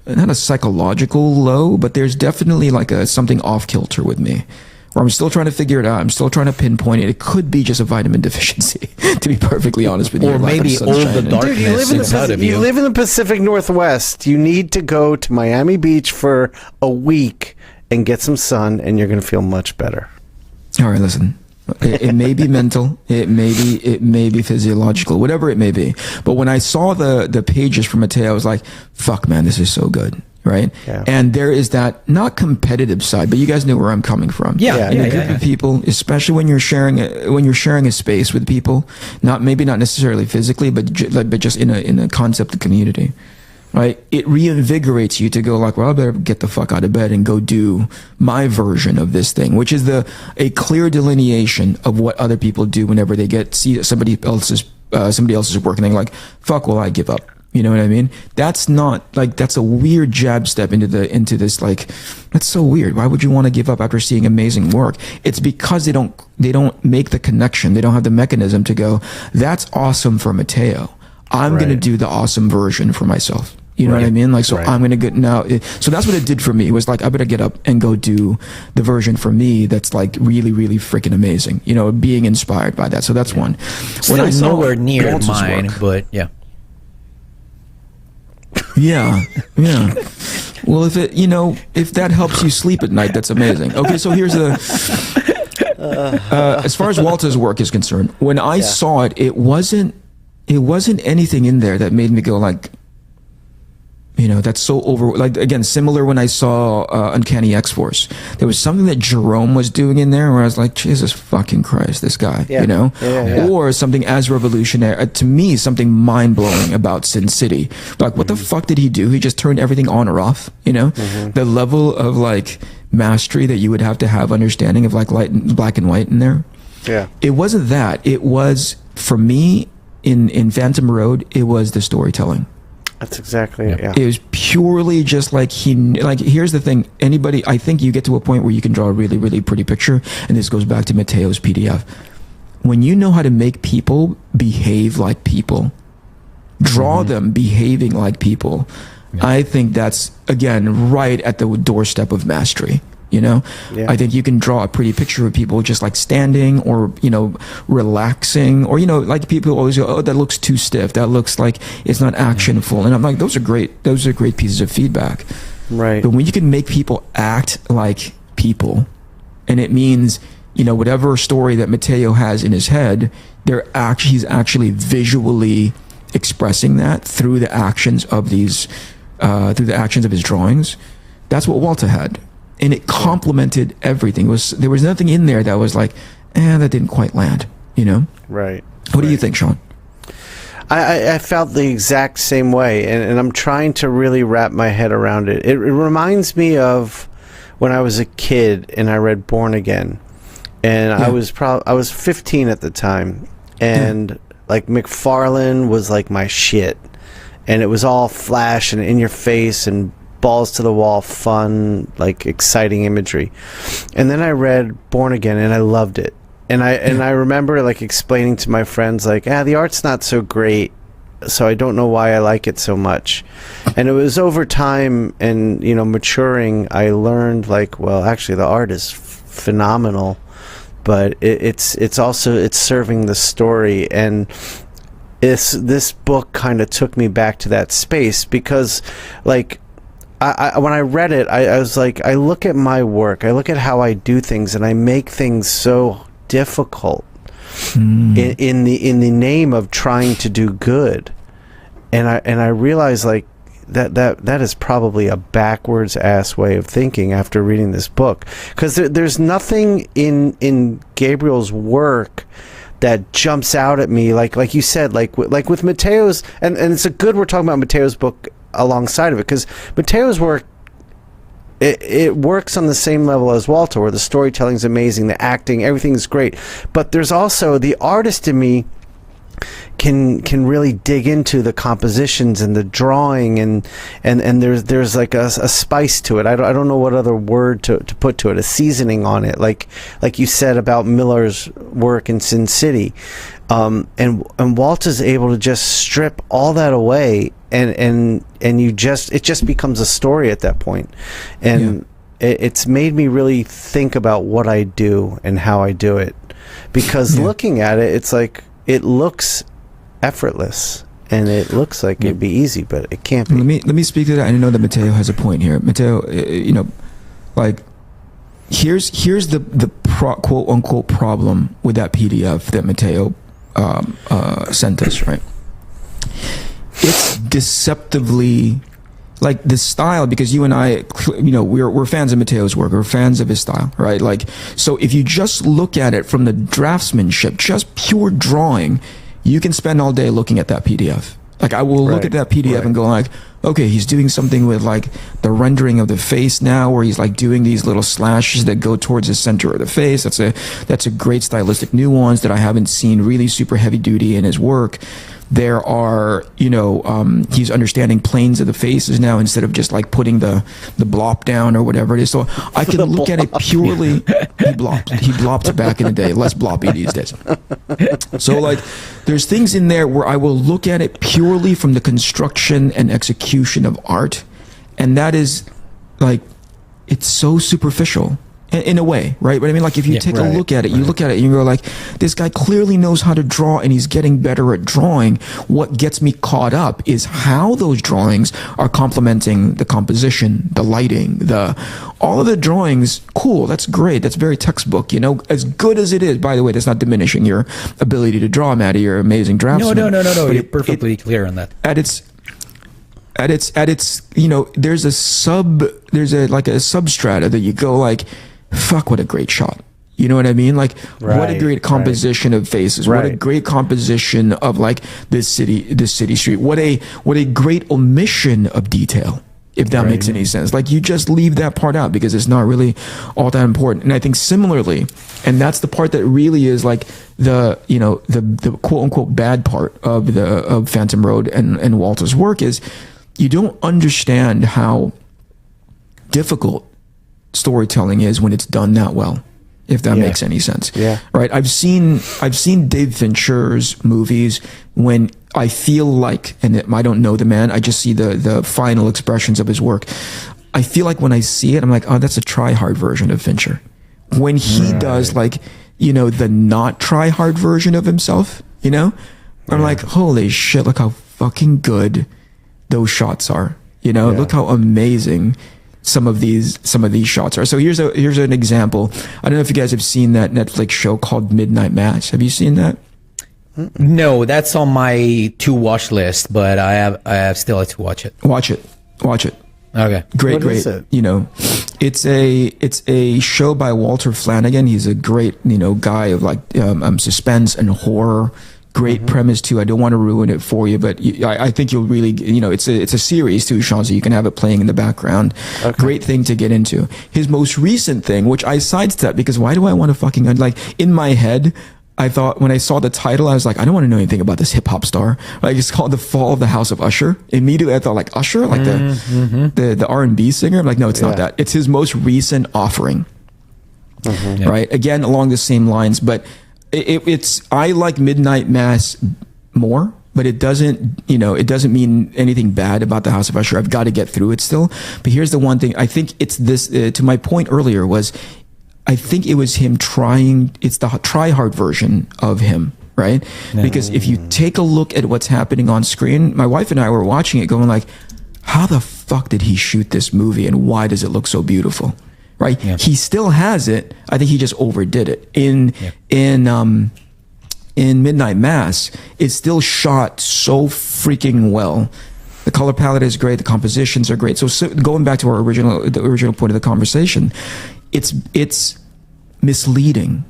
Speaker 5: not a psychological low, but there's definitely like something off kilter with me, where I'm still trying to figure it out. I'm still trying to pinpoint it. It could be just a vitamin deficiency, to be perfectly honest with you.
Speaker 2: Or maybe all the darkness inside of you.
Speaker 3: You live in the Pacific Northwest. You need to go to Miami Beach for a week and get some sun, and you're going to feel much better.
Speaker 5: All right, listen. It may be mental, it may be physiological, whatever it may be. But when I saw the pages from Mateo, I was like, fuck, man, this is so good, right?
Speaker 3: Yeah.
Speaker 5: And there is that, not competitive side, but you guys know where I'm coming from.
Speaker 2: Yeah.
Speaker 5: In a group of people, especially when you're sharing a space with people, maybe not necessarily physically, but just in a concept of community. Right, it reinvigorates you to go like, well, I better get the fuck out of bed and go do my version of this thing, which is a clear delineation of what other people do whenever they see somebody else's work and they're like, fuck, well, I give up. You know what I mean? That's a weird jab step into this. Like, that's so weird. Why would you want to give up after seeing amazing work? It's because they don't make the connection. They don't have the mechanism to go, that's awesome for Mateo. I'm going to do the awesome version for myself. You know what I mean? Like, so I'm going to get now. So that's what it did for me. It was like, I better get up and go do the version for me that's like really, really freaking amazing. You know, being inspired by that. So that's one.
Speaker 2: When I saw nowhere near Walt's mine, work, but yeah.
Speaker 5: Yeah. Well, if that helps you sleep at night, that's amazing. Okay, so here's as far as Walter's work is concerned, when I saw it, it wasn't anything in there that made me go like, that's so over, like, again, similar when I saw Uncanny X-Force. There was something that Jerome was doing in there where I was like, Jesus fucking Christ, this guy, Or something as revolutionary, to me, something mind-blowing about Sin City. Like, what the fuck did he do? He just turned everything on or off, The level of, like, mastery that you would have to have understanding of, like, black and white in there.
Speaker 3: Yeah.
Speaker 5: It wasn't that. It was, for me, in Phantom Road, it was the storytelling.
Speaker 3: That's exactly it. Yeah.
Speaker 5: It was purely just like here's the thing. I think you get to a point where you can draw a really, really pretty picture. And this goes back to Mateo's PDF. When you know how to make people behave like people, draw them behaving like people, I think that's, again, right at the doorstep of mastery. I think you can draw a pretty picture of people just like standing or, relaxing or, like people always go, oh, that looks too stiff. That looks like it's not actionful. And I'm like, those are great pieces of feedback.
Speaker 3: Right.
Speaker 5: But when you can make people act like people, and it means, whatever story that Mateo has in his head, he's actually visually expressing that through the actions of his drawings. That's what Walter had. And it complemented everything. There was nothing in there that was like, that didn't quite land,
Speaker 3: Right.
Speaker 5: What do you think, Shawn?
Speaker 3: I felt the exact same way, and I'm trying to really wrap my head around it. It reminds me of when I was a kid and I read Born Again, and I was 15 at the time, and like McFarlane was like my shit, and it was all flash and in your face and balls to the wall, fun, like exciting imagery. And then I read Born Again and I loved it. And I remember like explaining to my friends like, the art's not so great, so I don't know why I like it so much. And it was over time and maturing, I learned like, well, actually the art is phenomenal, but it's also serving the story. And this book kind of took me back to that space because like when I read it, I was like, I look at my work, I look at how I do things, and I make things so difficult in the name of trying to do good, and I realize like that is probably a backwards ass way of thinking after reading this book, because there's nothing in Gabriel's work that jumps out at me like you said, like with Mateo's, and it's a good we're talking about Mateo's book alongside of it, because Mateo's work it works on the same level as Walter, where the storytelling's amazing, the acting, everything's great. But there's also the artist in me can really dig into the compositions and the drawing, and there's like a spice to it. I don't know what other word to put to it, a seasoning on it, like you said about Miller's work in Sin City. And Walter's able to just strip all that away, and it just becomes a story at that point. And it's made me really think about what I do and how I do it, because looking at it, it's like it looks effortless and it looks like it'd be easy, but it can't be.
Speaker 5: Let me speak to that. I know that Matteo has a point here. Matteo, like here's the quote unquote problem with that PDF that Matteo sent us, right? It's deceptively like the style, because you and I, we're fans of Matteo's work, we're fans of his style, right? Like, so if you just look at it from the draftsmanship, just pure drawing, you can spend all day looking at that PDF. Like, I will look at that PDF and go like, okay, he's doing something with like the rendering of the face now, where he's like doing these little slashes that go towards the center of the face. That's a great stylistic nuance that I haven't seen really super heavy duty in his work. There are, he's understanding planes of the faces now instead of just like putting the blop down or whatever it is. So I can look at it purely. He blopped back in the day, less bloppy these days. So like, there's things in there where I will look at it purely from the construction and execution of art, and that is like, it's so superficial. In a way, right? But I mean, like, if you take a look at it, you look at it and you go like, this guy clearly knows how to draw and he's getting better at drawing. What gets me caught up is how those drawings are complementing the composition, the lighting, all of the drawings. Cool. That's great. That's very textbook, as good as it is. By the way, that's not diminishing your ability to draw, Matty. You're an amazing draftsman.
Speaker 2: No. You're perfectly clear on that.
Speaker 5: At its there's a substrata that you go like, fuck, what a great shot. You know what I mean? Like, what a great composition of faces. What a great composition of like this city street. What a great omission of detail, if that makes any sense. Like, you just leave that part out because it's not really all that important. And I think similarly, and that's the part that really is like the quote unquote bad part of Phantom Road and Walter's work, is you don't understand how difficult storytelling is when it's done that well, if that makes any sense. Right. I've seen Dave Fincher's movies when I feel like, and I don't know the man, I just see the final expressions of his work. I feel like when I see it, I'm like, oh, that's a try hard version of Fincher. When he does like, the not try hard version of himself, I'm like, holy shit, look how fucking good those shots are. Look how amazing some of these shots are. So here's an example. I don't know if you guys have seen that Netflix show called Midnight Mass. Have you seen that?
Speaker 2: No, that's on my to watch list, but I have still to watch it.
Speaker 5: Watch it. Okay. Great.
Speaker 3: Is it?
Speaker 5: It's a show by Walter Flanagan. He's a great, guy of like suspense and horror. Great premise too. I don't want to ruin it for you, but I think you'll really, it's a series too, Shawn, so you can have it playing in the background. Great thing to get into. His most recent thing, which I sidestepped because why do I want to fucking, like, in my head, I thought when I saw the title, I was like, I don't want to know anything about this hip hop star. Like, it's called The Fall of the House of Usher. Immediately I thought like Usher, like the R&B singer. I'm like, no, it's not that. It's his most recent offering. Right. Again, along the same lines, but it's I like Midnight Mass more, but it doesn't mean anything bad about the House of Usher. I've got to get through it still. But here's the one thing. I think it's this, to my point earlier, was I think it was him trying, it's the try hard version of him, right? Because if you take a look at what's happening on screen, my wife and I were watching it going like, how the fuck did he shoot this movie and why does it look so beautiful? Right? He still has it. I think he just overdid it. In Midnight Mass, it's still shot so freaking well. The color palette is great. The compositions are great. So going back to the original point of the conversation, it's misleading.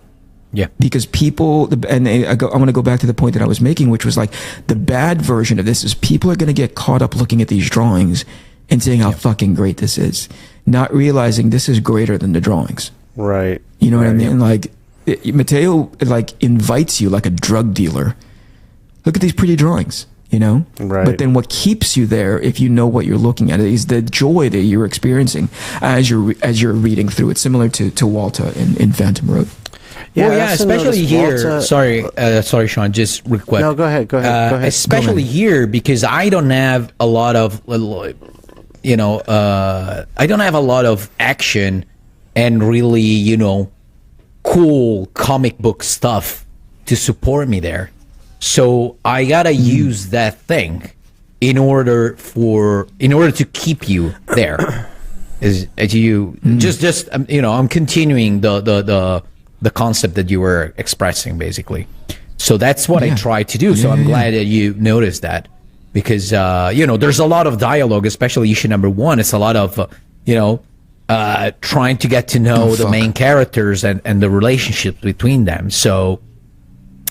Speaker 2: Yeah.
Speaker 5: Because people, I'm going to go back to the point that I was making, which was like the bad version of this is people are going to get caught up looking at these drawings and saying how fucking great this is. not realizing this is greater than the drawings.
Speaker 3: Right.
Speaker 5: You know what I mean? Like, Matteo, like, invites you like a drug dealer. Look at these pretty drawings, you know?
Speaker 3: Right.
Speaker 5: But then what keeps you there, if you know what you're looking at, is the joy that you're experiencing as you're reading through it, similar to Walter in Phantom Road.
Speaker 2: Yeah, well, yeah, especially here. Sorry, Shawn. Just real quick.
Speaker 3: No, go ahead. Go ahead.
Speaker 2: Especially here, because I don't have a lot of, I don't have a lot of action and really, cool comic book stuff to support me there. So I gotta use that thing in order to keep you there. I'm continuing the concept that you were expressing, basically. So that's what I try to do. So I'm glad that you noticed that, because there's a lot of dialogue, especially issue number 1. It's a lot of trying to get to know the main characters and the relationships between them. So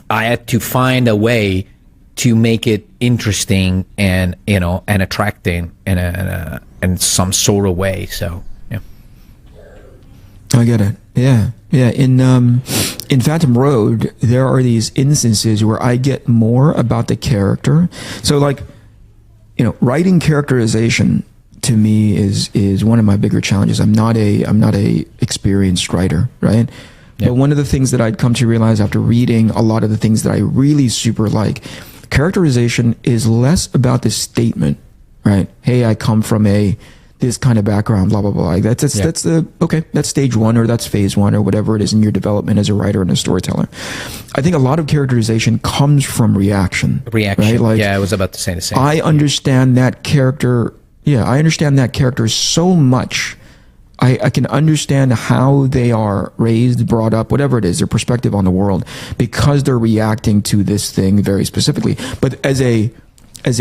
Speaker 2: I had to find a way to make it interesting and and attracting in some sort of way. So yeah,
Speaker 5: I get it. Yeah. In Phantom Road, there are these instances where I get more about the character. So, like, writing characterization to me is one of my bigger challenges. I'm not a experienced writer, right? But one of the things that I'd come to realize after reading a lot of the things that I really super like, characterization is less about the statement, right? Hey, I come from this kind of background, blah blah blah. Like that's stage 1, or that's phase 1, or whatever it is in your development as a writer and a storyteller. I think a lot of characterization comes from reaction. Right? Like,
Speaker 2: I was about to say the same.
Speaker 5: I understand that character. Yeah, I understand that character so much. I can understand how they are raised, brought up, whatever it is, their perspective on the world, because they're reacting to this thing very specifically. But as a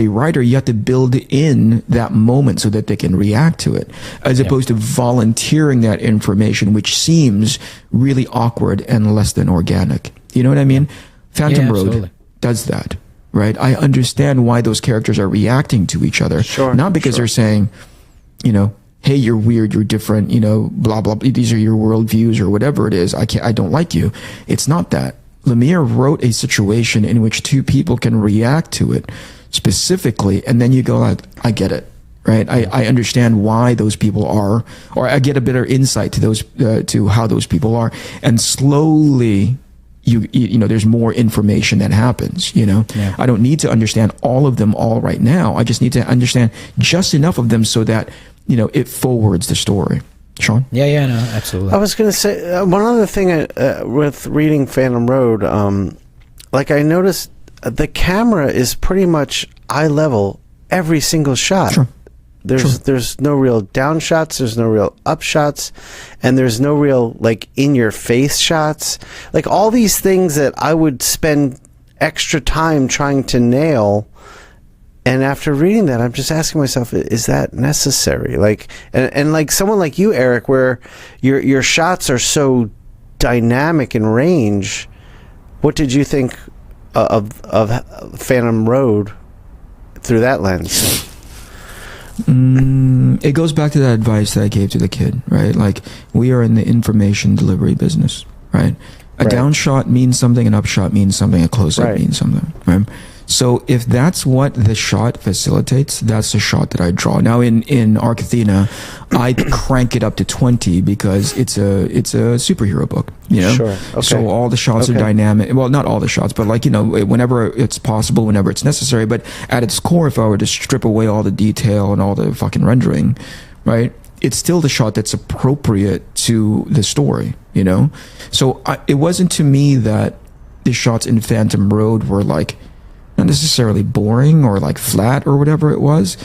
Speaker 5: writer, you have to build in that moment so that they can react to it, as opposed to volunteering that information, which seems really awkward and less than organic. You know what I mean? Phantom Road does that, right? I understand why those characters are reacting to each other. Not because they're saying, hey, you're weird, you're different, blah, blah, blah, these are your worldviews or whatever it is. I don't like you. It's not that. Lemire wrote a situation in which two people can react to it specifically, and then you go like, I get it, right? I understand why those people are, or I get a better insight to those to how those people are, and slowly there's more information that happens. I don't need to understand all of them all right now. I just need to understand just enough of them so that it forwards the story. Shawn?
Speaker 2: Yeah, no, absolutely.
Speaker 3: I was going to say one other thing with reading Phantom Road. I noticed the camera is pretty much eye level every single shot.
Speaker 5: Sure.
Speaker 3: There's no real down shots, there's no real up shots, and there's no real in your face shots. Like all these things that I would spend extra time trying to nail. And after reading that, I'm just asking myself, is that necessary? And like someone like you, Eric, where your shots are so dynamic in range, what did you think of Phantom Road through that lens?
Speaker 5: It goes back to that advice that I gave to the kid, right? Like, we are in the information delivery business, right? A down shot means something, an up shot means something, a close up means something, right? So if that's what the shot facilitates, that's the shot that I draw. Now in Arc Athena, I crank it up to 20 because it's a superhero book,
Speaker 3: Sure. Okay.
Speaker 5: So all the shots are dynamic. Well, not all the shots, but whenever it's possible, whenever it's necessary. But at its core, if I were to strip away all the detail and all the fucking rendering, right, it's still the shot that's appropriate to the story, So it wasn't to me that the shots in Phantom Road were not necessarily boring or flat or whatever it was.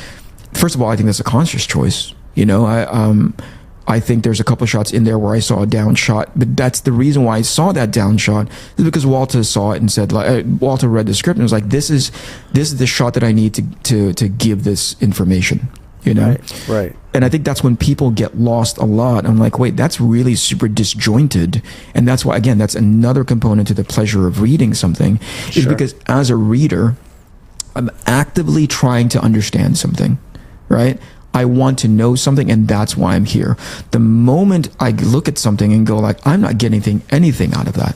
Speaker 5: First of all, I think that's a conscious choice. I think there's a couple shots in there where I saw a down shot, but that's the reason why I saw that down shot is because Walter saw it and said, Walter read the script and was like, this is the shot that I need to give this information.
Speaker 3: Right.
Speaker 5: And I think that's when people get lost a lot. I'm like, wait, that's really super disjointed. And that's why, again, that's another component to the pleasure of reading something, is because as a reader, I'm actively trying to understand something, right? I want to know something, and that's why I'm here. The moment I look at something and go like, I'm not getting anything out of that,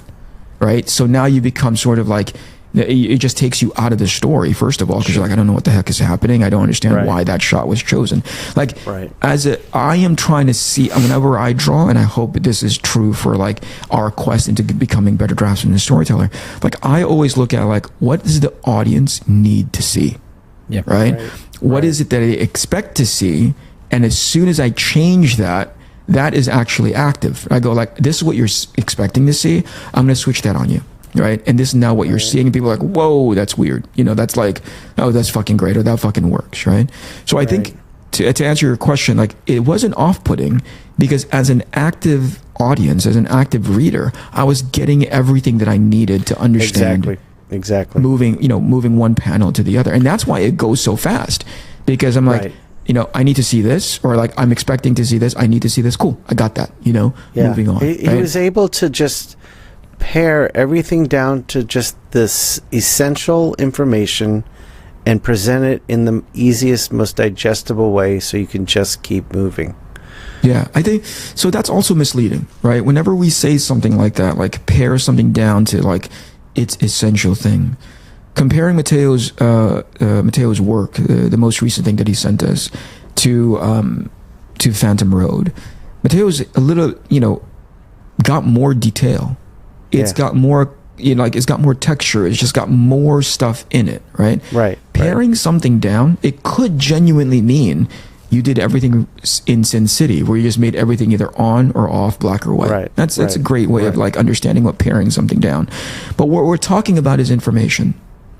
Speaker 5: right? So now you become sort of like, it just takes you out of the story, first of all, because you're like, I don't know what the heck is happening. I don't understand why that shot was chosen. Like, I am trying to see, whenever I draw, and I hope this is true for like our quest into becoming better draftsmen and storyteller, like I always look at like, what does the audience need to see?
Speaker 2: Yeah.
Speaker 5: Right? What is it that they expect to see? And as soon as I change that, that is actually active. I go like, this is what you're expecting to see. I'm going to switch that on you. Right. And this is now what you're seeing. And people are like, whoa, that's weird. You know, that's like, oh, that's fucking great. Or that fucking works. Right. So I think to answer your question, like it wasn't off-putting because as an active audience, as an active reader, I was getting everything that I needed to understand.
Speaker 3: Exactly.
Speaker 5: Moving one panel to the other. And that's why it goes so fast because I'm like, I need to see this, or like, I'm expecting to see this. I need to see this. Cool. I got that, moving on.
Speaker 3: He was able to just pare everything down to just this essential information and present it in the easiest, most digestible way so you can just keep moving.
Speaker 5: Yeah, I think so. That's also misleading, right? Whenever we say something like that, like pare something down to like its essential thing, comparing Matteo's work, the most recent thing that he sent us, to Phantom Road, Matteo's a little, got more detail. It's got more, it's got more texture. It's just got more stuff in it, right?
Speaker 3: Right.
Speaker 5: Paring something down, it could genuinely mean you did everything in Sin City, where you just made everything either on or off, black or white.
Speaker 3: Right.
Speaker 5: That's a great way of like understanding what paring something down. But what we're talking about is information,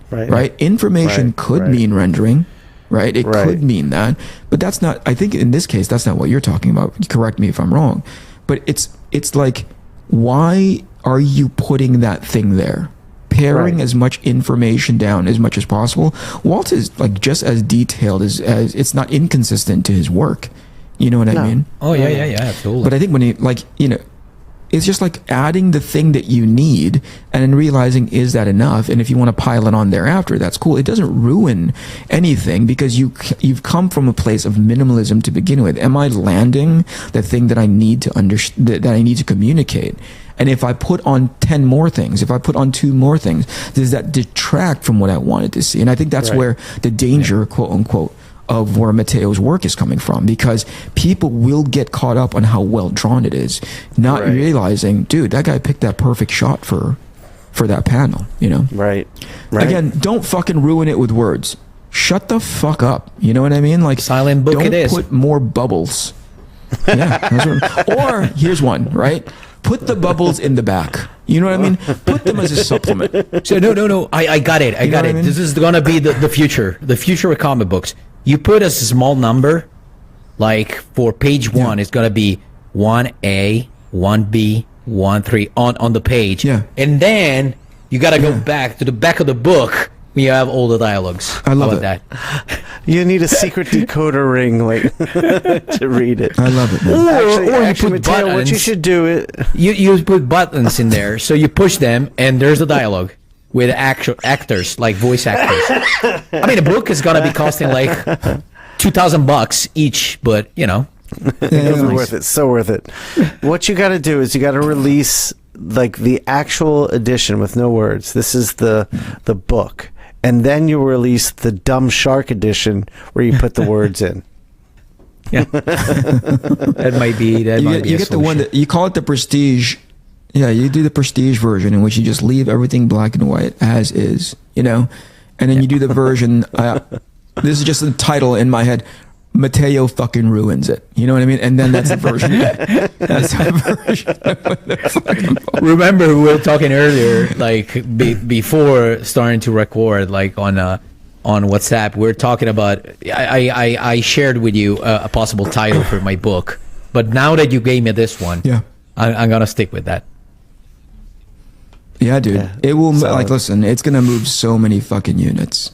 Speaker 5: right? Information could mean rendering, right? It could mean that, but that's not. I think in this case, that's not what you're talking about. Correct me if I'm wrong, but it's like, why are you putting that thing there? Paring as much information down as much as possible. Walt is like just as detailed as it's not inconsistent to his work. You know what I mean?
Speaker 2: Oh yeah, absolutely.
Speaker 5: But I think when he it's just like adding the thing that you need and then realizing, is that enough? And if you want to pile it on thereafter, that's cool. It doesn't ruin anything because you've come from a place of minimalism to begin with. Am I landing the thing that I need to that I need to communicate? And if I put on 10 more things, if I put on 2 more things, does that detract from what I wanted to see? And I think that's where the danger, quote unquote, of where Matteo's work is coming from, because people will get caught up on how well drawn it is, not realizing, dude, that guy picked that perfect shot for that panel, Right. Again, don't fucking ruin it with words. Shut the fuck up. You know what I mean? Like,
Speaker 2: silent book it is.
Speaker 5: Don't put more bubbles. Or here's one, right? Put the bubbles in the back. You know what I mean? Put them as a supplement.
Speaker 2: So no. I got it. I got it. I mean? This is gonna be the future. The future of comic books. You put a small number, like for page 1, it's gonna be 1A, 1B, 1-3 on the page.
Speaker 5: Yeah.
Speaker 2: And then you gotta go back to the back of the book. You have all the dialogues.
Speaker 5: I love
Speaker 2: that.
Speaker 3: You need a secret decoder ring, to read it.
Speaker 5: I love it, man.
Speaker 3: Actually,
Speaker 2: you put
Speaker 3: Matteo,
Speaker 2: buttons.
Speaker 3: what you should do it.
Speaker 2: You put buttons in there, so you push them, and there's a dialogue with actual actors, like voice actors. I mean, a book is gonna be costing like $2,000 each, but
Speaker 3: It's worth it. So worth it. What you got to do is you got to release like the actual edition with no words. This is the book. And then you release the Dumb Shark edition where you put the words in.
Speaker 2: Yeah, that might be.
Speaker 5: You get the one that you call it the Prestige. Yeah, you do the Prestige version in which you just leave everything black and white as is, and then you do the version. This is just the title in my head. Matteo fucking ruins it. You know what I mean? And then that's the version. That's the version.
Speaker 2: Remember, we were talking earlier, like before starting to record, like on WhatsApp. We are talking about. I shared with you a possible title for my book, but now that you gave me this one, I'm gonna stick with that.
Speaker 5: Yeah, dude. It will listen. It's gonna move so many fucking units.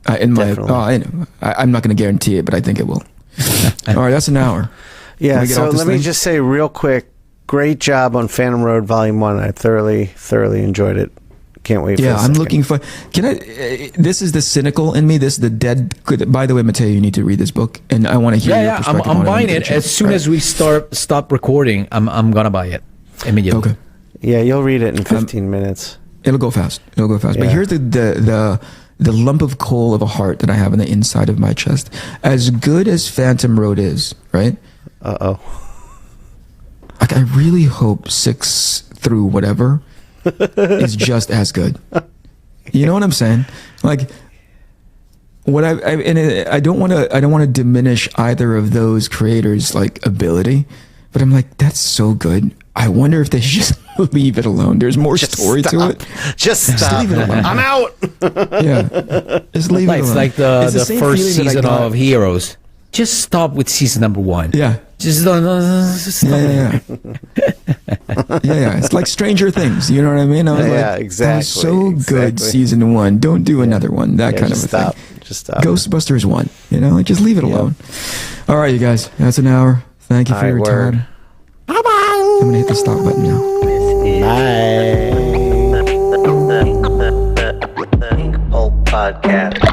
Speaker 5: I'm not going to guarantee it, but I think it will. All right, that's an hour.
Speaker 3: Yeah, so let me just say real quick, great job on Phantom Road Volume 1. I thoroughly enjoyed it. Can't wait.
Speaker 5: Yeah,
Speaker 3: for
Speaker 5: I'm looking for. Can I? This is the cynical in me. This is the dead. By the way, Mateo, you need to read this book, and I want to hear your perspective.
Speaker 2: I'm buying
Speaker 5: it
Speaker 2: it as soon as we stop recording. I'm gonna buy it immediately.
Speaker 5: Okay.
Speaker 3: Yeah, you'll read it in 15 minutes.
Speaker 5: It'll go fast. It'll go fast.
Speaker 3: Yeah.
Speaker 5: But here's the lump of coal of a heart that I have on the inside of my chest. As good as Phantom Road is, right?
Speaker 3: Uh-oh.
Speaker 5: Like, I really hope 6 through whatever is just as good. You know what I'm saying? Like, what I don't want to diminish either of those creators' like ability, but I'm like, that's so good. I wonder if they should just leave it alone. There's more story to it.
Speaker 3: Just stop.
Speaker 5: leave it alone.
Speaker 3: I'm out.
Speaker 5: Yeah, just leave it alone.
Speaker 2: It's like
Speaker 5: It's
Speaker 2: the
Speaker 5: same
Speaker 2: first
Speaker 5: feeling that I
Speaker 2: season
Speaker 5: got-
Speaker 2: of Heroes. Just stop with season number 1.
Speaker 5: Yeah.
Speaker 2: Just don't. Just stop.
Speaker 5: Yeah. It's like Stranger Things. You know what I mean? I was
Speaker 3: Yeah,
Speaker 5: like,
Speaker 3: exactly.
Speaker 5: That was so good,
Speaker 3: Exactly.
Speaker 5: season 1. Don't do another one. That
Speaker 3: Yeah,
Speaker 5: kind of
Speaker 3: just
Speaker 5: a
Speaker 3: stop.
Speaker 5: thing.
Speaker 3: Just stop.
Speaker 5: Ghostbusters 1. You know, like, just leave it alone. All right, you guys. That's an hour. Thank you for
Speaker 3: All
Speaker 5: your
Speaker 3: right, word.
Speaker 5: time. Bye-bye. I'm going to hit the stop button now.
Speaker 3: Bye. Inkpulp Podcast.